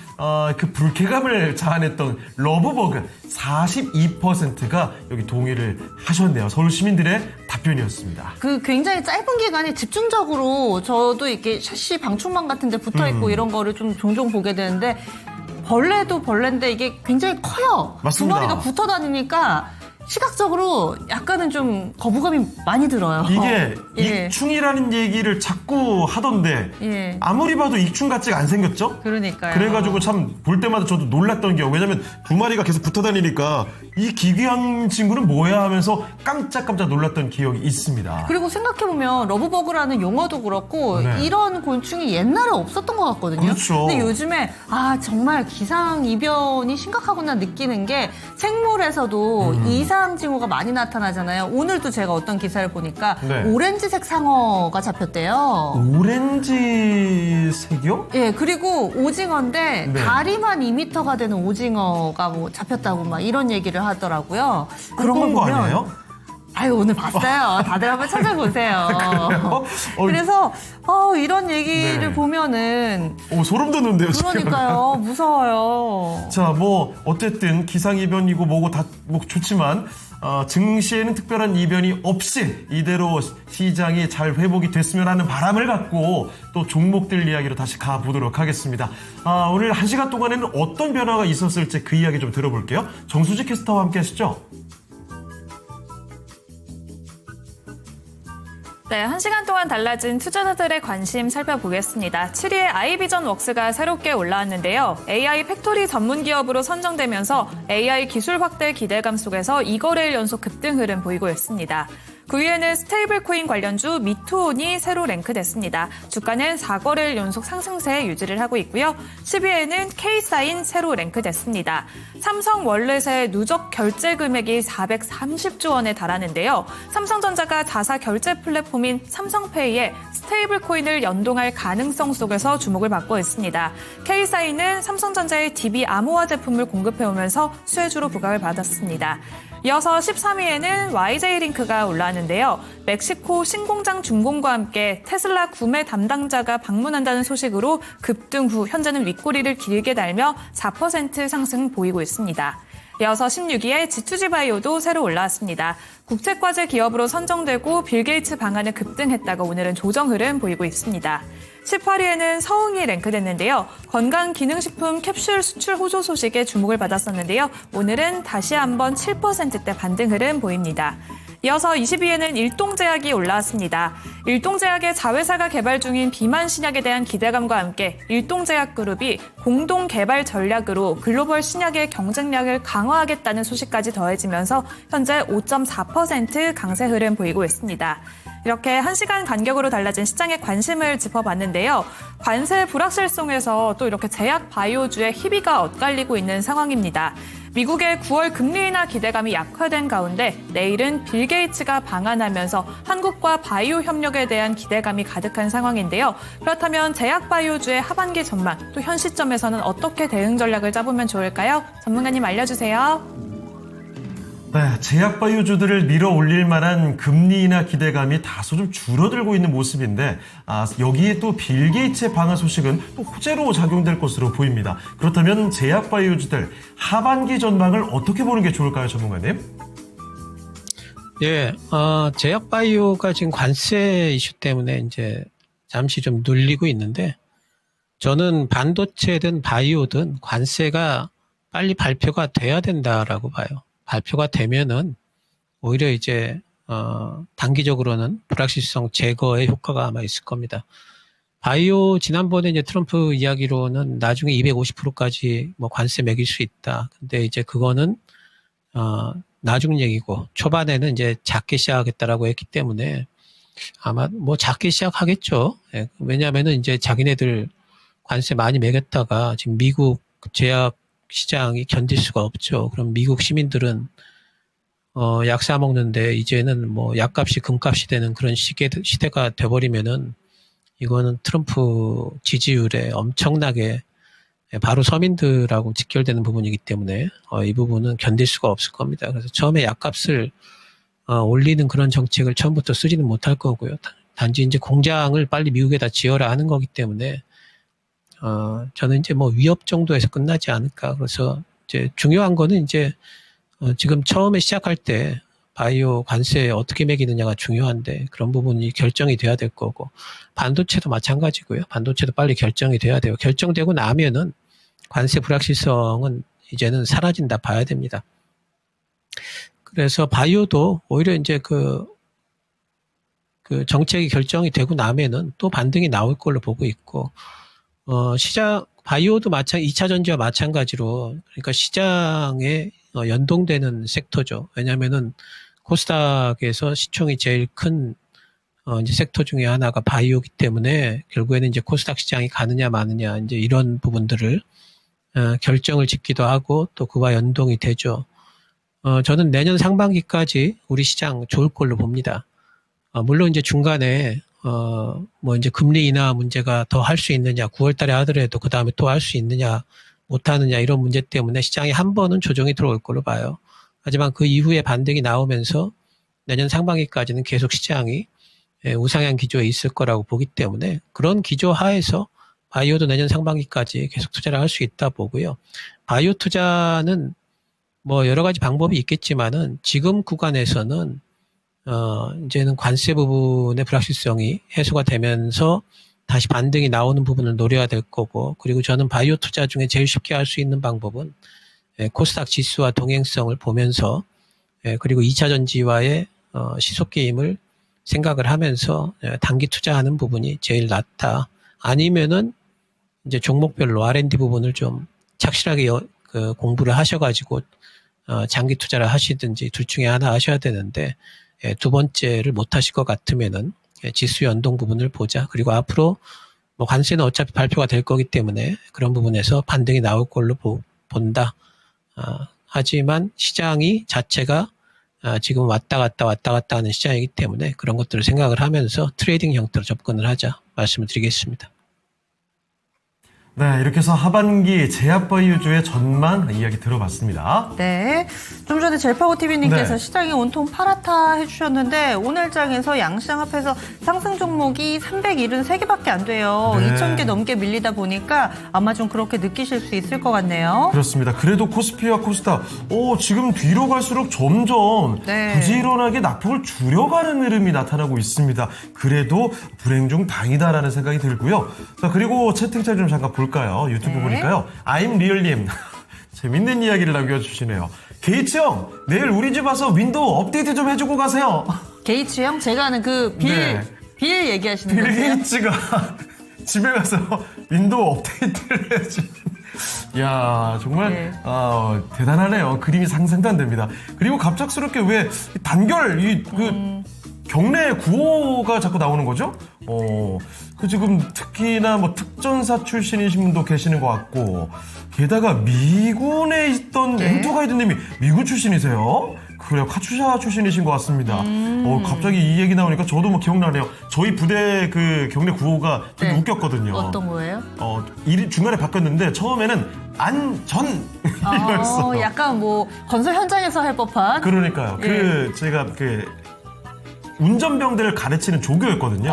그 불쾌감을 자아냈던 러브버그 42%가 여기 동의를 하셨네요. 서울 시민들의 답변이었습니다. 그 굉장히 짧은 기간에 집중적으로 저도 이렇게 샤시 방충망 같은 데 붙어 있고 이런 거를 좀 종종 보게 되는데 벌레도 벌레인데 이게 굉장히 커요. 맞습니다. 두 마리가 붙어 다니니까 시각적으로 약간은 좀 거부감이 많이 들어요. 이게 예. 익충이라는 얘기를 자꾸 하던데 예. 아무리 봐도 익충 같지가 안 생겼죠? 그러니까요. 그래가지고 참 볼 때마다 저도 놀랐던 게 왜냐면 두 마리가 계속 붙어 다니니까 이 기괴한 친구는 뭐야 하면서 깜짝깜짝 놀랐던 기억이 있습니다. 그리고 생각해보면 러브버그라는 용어도 그렇고 네. 이런 곤충이 옛날에 없었던 것 같거든요. 그렇죠. 근데 요즘에 정말 기상이변이 심각하구나 느끼는 게 생물에서도 이상 징후가 많이 나타나잖아요. 오늘도 제가 어떤 기사를 보니까 네. 오렌지색 상어가 잡혔대요. 오렌지색이요? 예, 그리고 오징어인데 네. 다리만 2m가 되는 오징어가 뭐 잡혔다고 막 이런 얘기를 하더라고요. 그런 걸 거 보면 아니에요? 아유, 오늘 봤어요. 다들 한번 찾아보세요. 그래요? 그래서 이런 얘기를 네. 보면은 소름 돋는데요, 지금. 그러니까요. 무서워요. 자, 뭐 어쨌든 기상이변이고 뭐고 다 뭐 좋지만 증시에는 특별한 이변이 없이 이대로 시장이 잘 회복이 됐으면 하는 바람을 갖고 또 종목들 이야기로 다시 가보도록 하겠습니다. 오늘 1시간 동안에는 어떤 변화가 있었을지 그 이야기 좀 들어볼게요. 정수지 캐스터와 함께 하시죠. 네, 1시간 동안 달라진 투자자들의 관심 살펴보겠습니다. 7위에 아이비전웍스가 새롭게 올라왔는데요. AI 팩토리 전문 기업으로 선정되면서 AI 기술 확대 기대감 속에서 2거래일 연속 급등 흐름 보이고 있습니다. 그 위에는 스테이블 코인 관련주 미투온이 새로 랭크됐습니다. 주가는 4거래일 연속 상승세 유지를 하고 있고요. 10위에는 K사인 새로 랭크됐습니다. 삼성 월렛의 누적 결제 금액이 430조 원에 달하는데요. 삼성전자가 자사 결제 플랫폼인 삼성페이에 스테이블 코인을 연동할 가능성 속에서 주목을 받고 있습니다. K사인은 삼성전자의 DB 암호화 제품을 공급해오면서 수혜주로 부각을 받았습니다. 이어서 13위에는 YJ링크가 올라왔는데요. 멕시코 신공장 준공과 함께 테슬라 구매 담당자가 방문한다는 소식으로 급등 후 현재는 윗꼬리를 길게 달며 4% 상승 보이고 있습니다. 이어서 16위에 G2G바이오도 새로 올라왔습니다. 국책과제 기업으로 선정되고 빌 게이츠 방안을 급등했다가 오늘은 조정 흐름 보이고 있습니다. 18위에는 서웅이 랭크됐는데요. 건강기능식품 캡슐 수출 호조 소식에 주목을 받았었는데요. 오늘은 다시 한번 7%대 반등 흐름 보입니다. 이어서 20위에는 일동제약이 올라왔습니다. 일동제약의 자회사가 개발 중인 비만 신약에 대한 기대감과 함께 일동제약그룹이 공동 개발 전략으로 글로벌 신약의 경쟁력을 강화하겠다는 소식까지 더해지면서 현재 5.4% 강세 흐름 보이고 있습니다. 이렇게 1시간 간격으로 달라진 시장의 관심을 짚어봤는데요. 관세 불확실성에서 또 이렇게 제약 바이오주의 희비가 엇갈리고 있는 상황입니다. 미국의 9월 금리 인하 기대감이 약화된 가운데 내일은 빌 게이츠가 방한하면서 한국과 바이오 협력에 대한 기대감이 가득한 상황인데요. 그렇다면 제약 바이오주의 하반기 전망, 또 현 시점에서는 어떻게 대응 전략을 짜보면 좋을까요? 전문가님 알려주세요. 네, 제약 바이오주들을 밀어 올릴 만한 금리 인하 기대감이 다소 좀 줄어들고 있는 모습인데 여기에 또 빌 게이츠의 방한 소식은 또 호재로 작용될 것으로 보입니다. 그렇다면 제약 바이오주들 하반기 전망을 어떻게 보는 게 좋을까요, 전문가님? 예, 제약 바이오가 지금 관세 이슈 때문에 이제 잠시 좀 눌리고 있는데 저는 반도체든 바이오든 관세가 빨리 발표가 돼야 된다라고 봐요. 발표가 되면은 오히려 이제 단기적으로는 불확실성 제거의 효과가 아마 있을 겁니다. 바이오 지난번에 이제 트럼프 이야기로는 나중에 250%까지 뭐 관세 매길 수 있다. 근데 이제 그거는 나중 얘기고 초반에는 이제 작게 시작하겠다라고 했기 때문에 아마 뭐 작게 시작하겠죠. 예, 왜냐하면은 이제 자기네들 관세 많이 매겼다가 지금 미국 제약 시장이 견딜 수가 없죠. 그럼 미국 시민들은 약 사 먹는데 이제는 뭐 약값이 금값이 되는 그런 시대가 돼버리면은 이거는 트럼프 지지율에 엄청나게 바로 서민들하고 직결되는 부분이기 때문에 이 부분은 견딜 수가 없을 겁니다. 그래서 처음에 약값을 올리는 그런 정책을 처음부터 쓰지는 못할 거고요. 단지 이제 공장을 빨리 미국에다 지어라 하는 거기 때문에 저는 이제 뭐 위협 정도에서 끝나지 않을까. 그래서 이제 중요한 거는 이제 지금 처음에 시작할 때 바이오 관세 어떻게 매기느냐가 중요한데 그런 부분이 결정이 돼야 될 거고 반도체도 마찬가지고요. 반도체도 빨리 결정이 돼야 돼요. 결정되고 나면은 관세 불확실성은 이제는 사라진다 봐야 됩니다. 그래서 바이오도 오히려 이제 그 정책이 결정이 되고 나면은 또 반등이 나올 걸로 보고 있고 바이오도 2차 전지와 마찬가지로, 그러니까 시장에 연동되는 섹터죠. 왜냐면은 코스닥에서 시총이 제일 큰, 이제 섹터 중에 하나가 바이오기 때문에 결국에는 이제 코스닥 시장이 가느냐 마느냐, 이제 이런 부분들을, 결정을 짓기도 하고 또 그와 연동이 되죠. 저는 내년 상반기까지 우리 시장 좋을 걸로 봅니다. 물론 이제 중간에 뭐 이제 금리 인하 문제가 더 할 수 있느냐, 9월 달에 하더라도 그 다음에 또 할 수 있느냐, 못 하느냐 이런 문제 때문에 시장이 한 번은 조정이 들어올 걸로 봐요. 하지만 그 이후에 반등이 나오면서 내년 상반기까지는 계속 시장이 우상향 기조에 있을 거라고 보기 때문에 그런 기조 하에서 바이오도 내년 상반기까지 계속 투자를 할 수 있다 보고요. 바이오 투자는 뭐 여러 가지 방법이 있겠지만은 지금 구간에서는 이제는 관세 부분의 불확실성이 해소가 되면서 다시 반등이 나오는 부분을 노려야 될 거고, 그리고 저는 바이오 투자 중에 제일 쉽게 할 수 있는 방법은 코스닥 지수와 동행성을 보면서 그리고 2차 전지와의 시속 게임을 생각을 하면서 단기 투자하는 부분이 제일 낫다. 아니면은 이제 종목별로 R&D 부분을 좀 착실하게 공부를 하셔가지고 장기 투자를 하시든지 둘 중에 하나 하셔야 되는데 두 번째를 못 하실 것 같으면은 지수 연동 부분을 보자. 그리고 앞으로 뭐 관세는 어차피 발표가 될 거기 때문에 그런 부분에서 반등이 나올 걸로 본다. 하지만 시장이 자체가 지금 왔다 갔다 하는 시장이기 때문에 그런 것들을 생각을 하면서 트레이딩 형태로 접근을 하자 말씀을 드리겠습니다. 네, 이렇게 해서 하반기 제약바이오주의 전망 이야기 들어봤습니다. 네. 좀 전에 젤파고TV님께서 네. 시장이 온통 파랗다 해주셨는데 오늘 장에서 양시장 앞에서 상승 종목이 373개밖에 안 돼요. 네. 2,000개 넘게 밀리다 보니까 아마 좀 그렇게 느끼실 수 있을 것 같네요. 그렇습니다. 그래도 코스피와 코스닥, 지금 뒤로 갈수록 점점 네. 부지런하게 낙폭을 줄여가는 흐름이 나타나고 있습니다. 그래도 불행 중 다행이다라는 생각이 들고요. 자, 그리고 채팅창 좀 잠깐 볼까요? 유튜브 네. 보니까요. I'm real님. 재밌는 이야기를 남겨주시네요. 게이츠 형, 내일 우리 집 와서 윈도우 업데이트 좀 해주고 가세요. 게이츠 형, 제가 아는 그 네. 빌 얘기하시는 빌 거예요? 게이츠가 집에 가서 윈도우 업데이트를 해주는. 이야, 정말 네. 대단하네요. 그림이 상상도 안 됩니다. 그리고 갑작스럽게 왜 단결 경내 구호가 자꾸 나오는 거죠? 지금 특히나 뭐 특전사 출신이신 분도 계시는 것 같고, 게다가 미군에 있던 앵토 가이드님이 미군 출신이세요? 그래요. 카츄샤 출신이신 것 같습니다. 갑자기 이 얘기 나오니까 저도 뭐 기억나네요. 저희 부대 그 경내 구호가 되게 네. 웃겼거든요. 어떤 거예요? 중간에 바뀌었는데 처음에는 안전 이거였어요. 약간 뭐 건설 현장에서 할 법한. 그러니까요. 제가 운전병들을 가르치는 조교였거든요.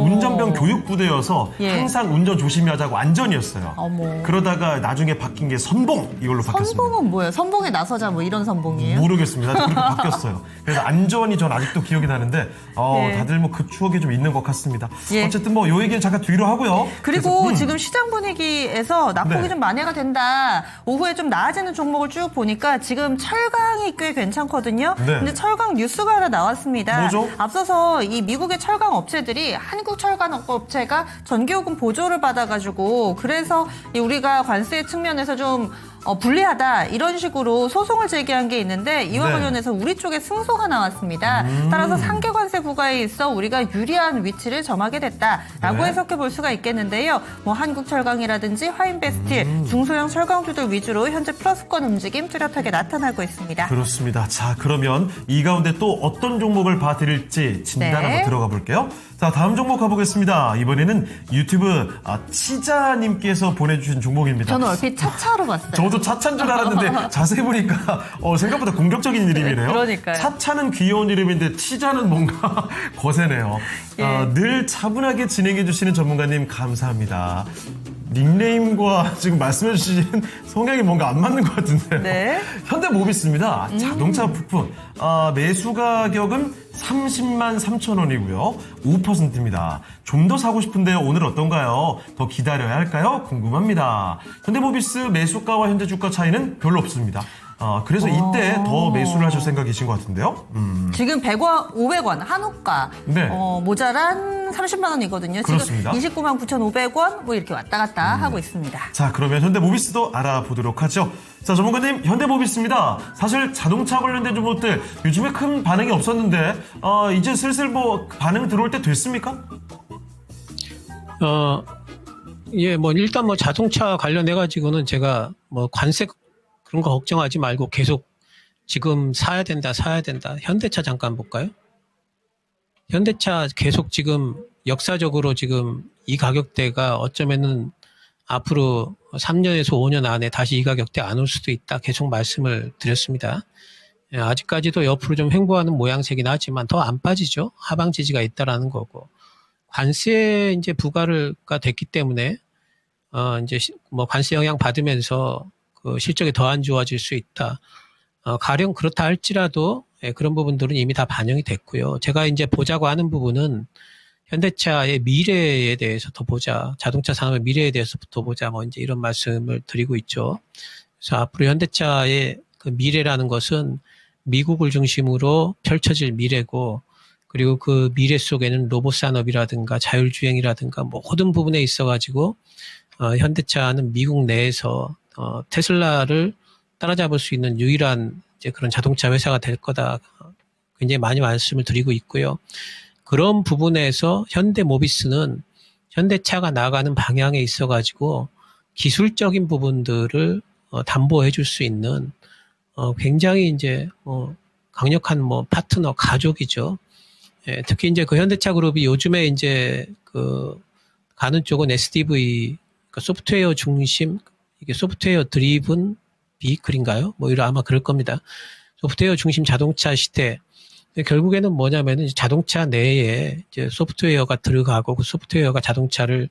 운전병 교육부대여서 예. 항상 운전 조심히 하자고 안전이었어요. 어머. 그러다가 나중에 바뀐 게 선봉 이걸로 바뀌었습니다. 선봉은 뭐예요? 선봉에 나서자 뭐 이런 선봉이에요? 모르겠습니다. 그렇게 바뀌었어요. 그래서 안전이 전 아직도 기억이 나는데 예. 다들 뭐 그 추억이 좀 있는 것 같습니다. 예. 어쨌든 뭐 요 얘기는 잠깐 뒤로 하고요. 그리고 그래서, 지금 시장 분위기에서 낙폭이 네. 좀 만회가 된다. 오후에 좀 나아지는 종목을 쭉 보니까 지금 철강이 꽤 괜찮거든요. 네. 근데 철강 뉴스가 하나 나왔습니다. 뭐죠? 앞서서 이 미국의 철강 업체들이 한국 철강 업체가 전기요금 보조를 받아가지고 그래서 우리가 관세 측면에서 좀 불리하다 이런 식으로 소송을 제기한 게 있는데 이와 네. 관련해서 우리 쪽에 승소가 나왔습니다. 따라서 상계 관세 부과에 있어 우리가 유리한 위치를 점하게 됐다라고 네. 해석해 볼 수가 있겠는데요. 뭐 한국철강이라든지 화인베스틸, 중소형 철강주들 위주로 현재 플러스권 움직임 뚜렷하게 나타나고 있습니다. 그렇습니다. 자, 그러면 이 가운데 또 어떤 종목을 봐드릴지 진단 네. 한번 들어가 볼게요. 자, 다음 종목 가보겠습니다. 이번에는 유튜브 치자님께서 보내주신 종목입니다. 저는 얼핏 차차로 봤어요. 저도 차차인 줄 알았는데 자세히 보니까 생각보다 공격적인 이름이네요. 그러니까요. 차차는 귀여운 이름인데 치자는 뭔가 거세네요. 예. 늘 차분하게 진행해 주시는 전문가님 감사합니다. 닉네임과 지금 말씀해 주시는 성향이 뭔가 안 맞는 것 같은데요. 네. 현대모비스입니다. 자동차 부품. 매수 가격은 30만 3천 원이고요. 5%입니다. 좀 더 사고 싶은데요. 오늘 어떤가요? 더 기다려야 할까요? 궁금합니다. 현대모비스 매수가와 현재 주가 차이는 별로 없습니다. 그래서 이때 더 매수를 하실 생각이신 것 같은데요. 지금 100원, 500원 한우가 네. 모자란 30만 원이거든요. 그렇습니다. 지금 29만 9,500원 뭐 이렇게 왔다 갔다 하고 있습니다. 자, 그러면 현대모비스도 알아보도록 하죠. 자, 전문가님, 현대모비스입니다. 사실 자동차 관련된 종목들 요즘에 큰 반응이 없었는데 이제 슬슬 뭐 반응 들어올 때 됐습니까? 뭐 일단 뭐 자동차 관련해 가지고는 제가 뭐 관세 그런 거 걱정하지 말고 계속 지금 사야 된다. 현대차 잠깐 볼까요? 현대차 계속 지금 역사적으로 지금 이 가격대가 어쩌면은 앞으로 3년에서 5년 안에 다시 이 가격대 안 올 수도 있다. 계속 말씀을 드렸습니다. 아직까지도 옆으로 좀 횡보하는 모양새긴 하지만 더 안 빠지죠. 하방 지지가 있다라는 거고. 관세 이제 부과가 됐기 때문에 이제 뭐 관세 영향 받으면서 그 실적이 더 안 좋아질 수 있다. 가령 그렇다 할지라도 그런 부분들은 이미 다 반영이 됐고요. 제가 이제 보자고 하는 부분은 현대차의 미래에 대해서 더 보자. 자동차 산업의 미래에 대해서 더 보자. 뭐 이제 이런 말씀을 드리고 있죠. 그래서 앞으로 현대차의 그 미래라는 것은 미국을 중심으로 펼쳐질 미래고, 그리고 그 미래 속에는 로봇 산업이라든가 자율주행이라든가 모든 부분에 있어가지고 현대차는 미국 내에서 테슬라를 따라잡을 수 있는 유일한 이제 그런 자동차 회사가 될 거다. 굉장히 많이 말씀을 드리고 있고요. 그런 부분에서 현대모비스는 현대차가 나아가는 방향에 있어가지고 기술적인 부분들을 담보해 줄 수 있는 굉장히 이제 강력한 파트너 가족이죠. 예, 특히 이제 그 현대차 그룹이 요즘에 이제 가는 쪽은 SDV, 그러니까 소프트웨어 중심, 이게 소프트웨어 드리븐 비클인가요? 이런 아마 그럴 겁니다. 소프트웨어 중심 자동차 시대. 근데 결국에는 뭐냐면은 자동차 내에 이제 소프트웨어가 들어가고 그 소프트웨어가 자동차를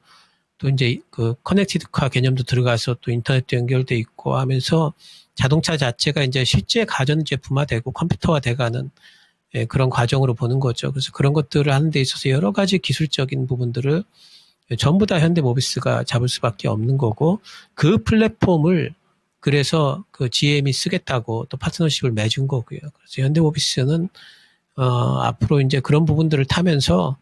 또 이제 그 커넥티드카 개념도 들어가서 또 인터넷도 연결돼 있고 하면서 자동차 자체가 이제 실제 가전제품화되고 컴퓨터화돼가는 그런 과정으로 보는 거죠. 그래서 그런 것들을 하는 데 있어서 여러 가지 기술적인 부분들을 전부 다 현대모비스가 잡을 수밖에 없는 거고 그 플랫폼을 그래서 그 GM이 쓰겠다고 또 파트너십을 맺은 거고요. 그래서 현대모비스는 앞으로 이제 그런 부분들을 타면서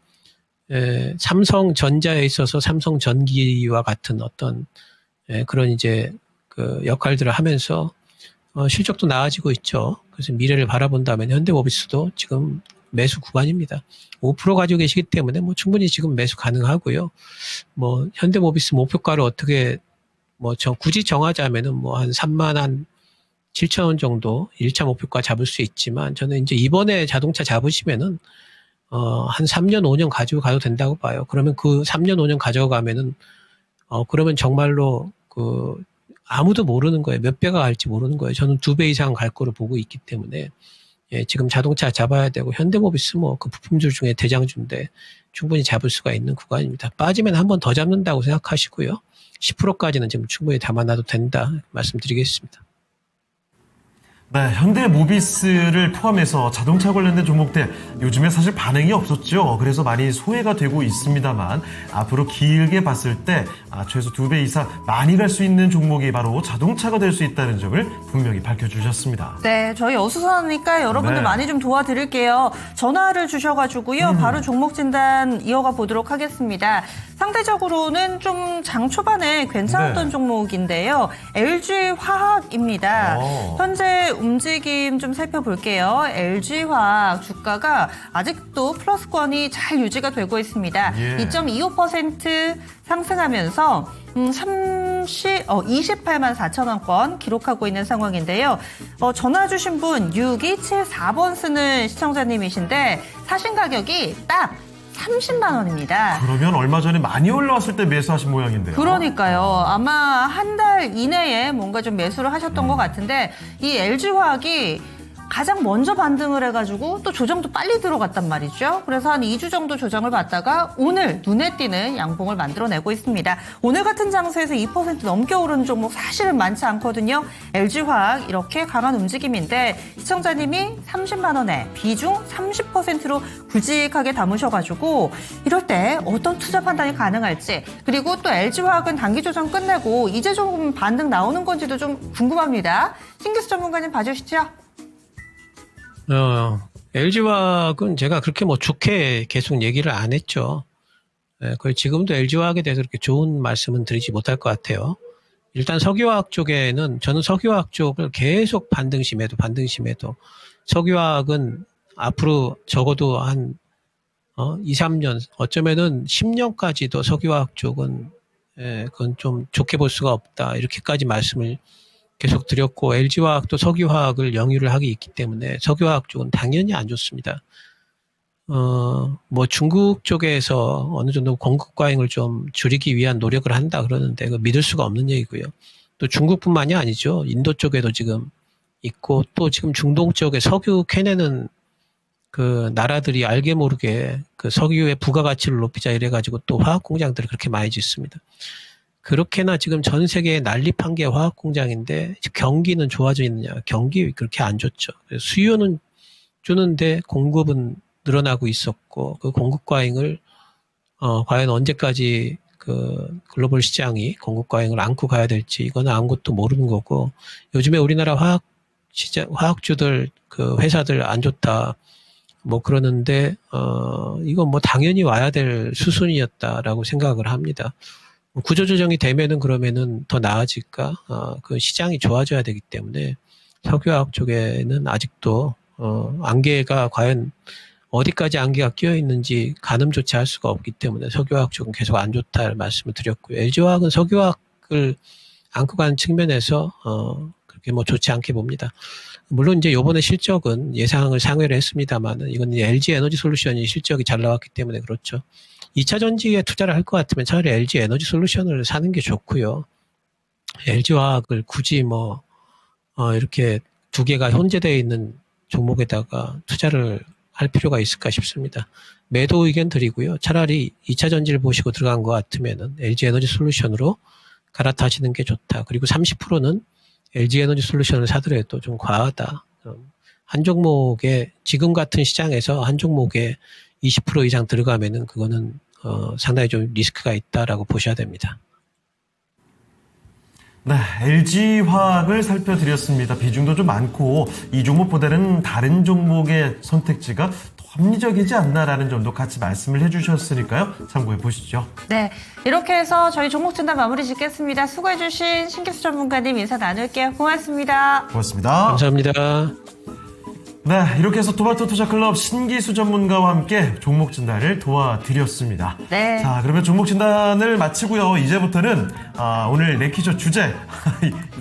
삼성전자에 있어서 삼성전기와 같은 어떤 그런 이제 그 역할들을 하면서 실적도 나아지고 있죠. 그래서 미래를 바라본다면 현대모비스도 지금 매수 구간입니다. 5% 가지고 계시기 때문에 충분히 지금 매수 가능하고요. 현대모비스 목표가를 어떻게 굳이 정하자면은 한 3만 7천 원 정도 1차 목표가 잡을 수 있지만 저는 이제 이번에 자동차 잡으시면은 한 3년 5년 가지고 가도 된다고 봐요. 그러면 그 3년 5년 가져가면은 그러면 정말로 아무도 모르는 거예요. 몇 배가 갈지 모르는 거예요. 저는 2배 이상 갈 거로 보고 있기 때문에 지금 자동차 잡아야 되고 현대모비스 그 부품줄 중에 대장주인데 충분히 잡을 수가 있는 구간입니다. 빠지면 한 번 더 잡는다고 생각하시고요. 10%까지는 지금 충분히 담아놔도 된다 말씀드리겠습니다. 네, 현대모비스를 포함해서 자동차 관련된 종목들 요즘에 사실 반응이 없었죠. 그래서 많이 소외가 되고 있습니다만 앞으로 길게 봤을 때 최소 2배 이상 많이 갈 수 있는 종목이 바로 자동차가 될 수 있다는 점을 분명히 밝혀주셨습니다. 네, 저희 어수선하니까 여러분들 네. 많이 좀 도와드릴게요. 전화를 주셔가지고요. 바로 종목 진단 이어가 보도록 하겠습니다. 상대적으로는 좀 장 초반에 괜찮았던 네. 종목인데요. LG화학입니다. 현재 움직임 좀 살펴볼게요. LG화학 주가가 아직도 플러스권이 잘 유지가 되고 있습니다. 예. 2.25% 상승하면서 28만 4천 원권 기록하고 있는 상황인데요. 전화 주신 분 6274번 쓰는 시청자님이신데 사신 가격이 딱 30만 원입니다. 그러면 얼마 전에 많이 올라왔을 때 매수하신 모양인데요. 그러니까요. 아마 한 달 이내에 뭔가 좀 매수를 하셨던 것 같은데 이 LG화학이 가장 먼저 반등을 해가지고 또 조정도 빨리 들어갔단 말이죠. 그래서 한 2주 정도 조정을 받다가 오늘 눈에 띄는 양봉을 만들어내고 있습니다. 오늘 같은 장세에서 2% 넘게 오르는 종목 사실은 많지 않거든요. LG화학 이렇게 강한 움직임인데 시청자님이 30만 원에 비중 30%로 굵직하게 담으셔가지고 이럴 때 어떤 투자 판단이 가능할지 그리고 또 LG화학은 단기 조정 끝내고 이제 좀 반등 나오는 건지도 좀 궁금합니다. 신기수 전문가님 봐주시죠. LG화학은 제가 그렇게 좋게 계속 얘기를 안 했죠. 거의 지금도 LG화학에 대해서 그렇게 좋은 말씀은 드리지 못할 것 같아요. 일단 석유화학 쪽에는 저는 석유화학 쪽을 계속 반등심에도 석유화학은 앞으로 적어도 한 2, 3년 어쩌면은 10년까지도 석유화학 쪽은 그건 좀 좋게 볼 수가 없다. 이렇게까지 말씀을 계속 드렸고 LG화학도 석유화학을 영유를 하기 있기 때문에 석유화학 쪽은 당연히 안 좋습니다. 중국 쪽에서 어느 정도 공급 과잉을 좀 줄이기 위한 노력을 한다 그러는데 그거 믿을 수가 없는 얘기고요. 또 중국뿐만이 아니죠. 인도 쪽에도 지금 있고 또 지금 중동 쪽에 석유 캐내는 그 나라들이 알게 모르게 그 석유의 부가가치를 높이자 이래가지고 또 화학 공장들을 그렇게 많이 짓습니다. 그렇게나 지금 전 세계에 난립한 게 화학 공장인데 경기는 좋아져 있느냐? 경기 그렇게 안 좋죠. 수요는 주는데 공급은 늘어나고 있었고 그 공급 과잉을 과연 언제까지 그 글로벌 시장이 공급 과잉을 안고 가야 될지 이거는 아무것도 모르는 거고 요즘에 우리나라 화학 시장 화학주들 그 회사들 안 좋다 그러는데 이건 당연히 와야 될 수순이었다라고 생각을 합니다. 구조조정이 되면은 그러면은 더 나아질까? 그 시장이 좋아져야 되기 때문에 석유화학 쪽에는 아직도 안개가 과연 어디까지 안개가 끼어 있는지 가늠조차 할 수가 없기 때문에 석유화학 쪽은 계속 안 좋다는 말씀을 드렸고요. LG화학은 석유화학을 안고 가는 측면에서 그렇게 뭐 좋지 않게 봅니다. 물론 이제 요번에 실적은 예상을 상회를 했습니다만 이건 LG 에너지 솔루션이 실적이 잘 나왔기 때문에 그렇죠. 2차 전지에 투자를 할 것 같으면 차라리 LG 에너지 솔루션을 사는 게 좋고요. LG화학을 굳이 뭐 이렇게 두 개가 혼재되어 있는 종목에다가 투자를 할 필요가 있을까 싶습니다. 매도 의견 드리고요. 차라리 2차 전지를 보시고 들어간 것 같으면은 LG 에너지 솔루션으로 갈아타시는 게 좋다. 그리고 30%는 LG 에너지 솔루션을 사더라도 좀 과하다. 한 종목에 지금 같은 시장에서 한 종목에 20% 이상 들어가면은 그거는 상당히 좀 리스크가 있다라고 보셔야 됩니다. 네, LG화학을 살펴드렸습니다. 비중도 좀 많고 이 종목보다는 다른 종목의 선택지가 더 합리적이지 않나라는 점도 같이 말씀을 해주셨으니까요. 참고해 보시죠. 네, 이렇게 해서 저희 종목 진단 마무리 짓겠습니다. 수고해주신 신기수 전문가님 인사 나눌게요. 고맙습니다. 고맙습니다. 감사합니다. 네, 이렇게 해서 토마토 투자클럽 신기수 전문가와 함께 종목 진단을 도와드렸습니다. 네. 자, 그러면 종목 진단을 마치고요. 이제부터는 오늘 레키쇼 주제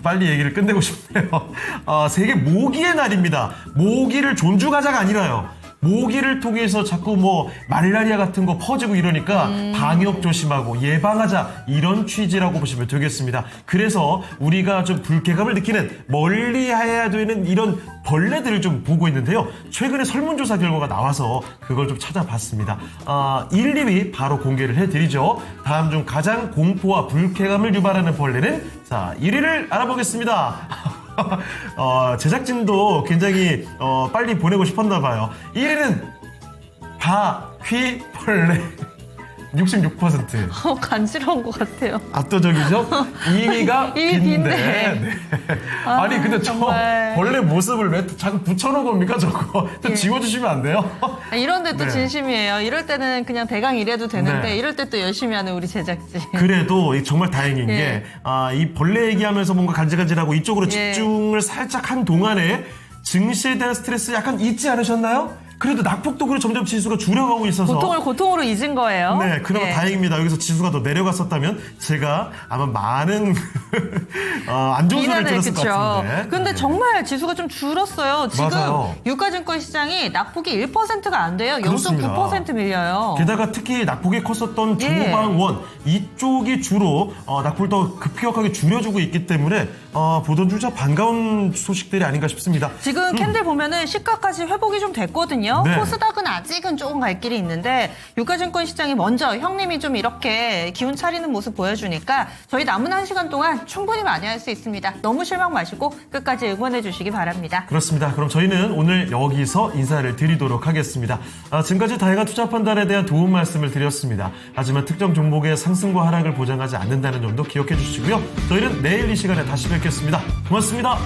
빨리 얘기를 끝내고 싶네요. 세계 모기의 날입니다. 모기를 존중하자가 아니라요. 모기를 통해서 자꾸 뭐 말라리아 같은 거 퍼지고 이러니까 방역 조심하고 예방하자 이런 취지라고 보시면 되겠습니다. 그래서 우리가 좀 불쾌감을 느끼는 멀리해야 되는 이런 벌레들을 좀 보고 있는데요. 최근에 설문조사 결과가 나와서 그걸 좀 찾아봤습니다. 1, 2위 바로 공개를 해드리죠. 다음 중 가장 공포와 불쾌감을 유발하는 벌레는 자 1위를 알아보겠습니다. 제작진도 굉장히 빨리 보내고 싶었나 봐요. 1위는 바퀴벌레 66%. 간지러운 것 같아요. 압도적이죠? 2위가 이 빈대. 네. 아니 근데 저 정말. 벌레 모습을 왜 자꾸 붙여놓은 겁니까 저거? 좀 예. 지워주시면 안 돼요? 이런데 또 네. 진심이에요. 이럴 때는 그냥 대강 이래도 되는데 네. 이럴 때 또 열심히 하는 우리 제작진. 그래도 정말 다행인 예. 게 이 벌레 얘기하면서 뭔가 간질간질하고 이쪽으로 예. 집중을 살짝 한 동안에 증시에 대한 스트레스 약간 잊지 않으셨나요? 그래도 낙폭도 점점 지수가 줄여가고 있어서 고통을 고통으로 잊은 거예요. 네, 그나마 예. 다행입니다. 여기서 지수가 더 내려갔었다면 제가 아마 많은 안 좋은 소리를 들었을 것 같은데. 근데 네. 정말 지수가 좀 줄었어요. 지금 맞아요. 유가증권 시장이 낙폭이 1%가 안 돼요. 그렇습니다. 0.9% 밀려요. 게다가 특히 낙폭이 컸었던 예. 조방원 이쪽이 주로 낙폭을 더 급격하게 줄여주고 있기 때문에 보던 주자 반가운 소식들이 아닌가 싶습니다. 지금 캔들 보면은 시가까지 회복이 좀 됐거든요. 네. 코스닥은 아직은 조금 갈 길이 있는데 유가증권 시장이 먼저 형님이 좀 이렇게 기운 차리는 모습 보여주니까 저희 남은 1시간 동안 충분히 많이 할 수 있습니다. 너무 실망 마시고 끝까지 응원해 주시기 바랍니다. 그렇습니다. 그럼 저희는 오늘 여기서 인사를 드리도록 하겠습니다. 지금까지 다양한 투자 판단에 대한 도움 말씀을 드렸습니다. 하지만 특정 종목의 상승과 하락을 보장하지 않는다는 점도 기억해 주시고요. 저희는 내일 이 시간에 다시 뵙겠습니다. 고맙습니다.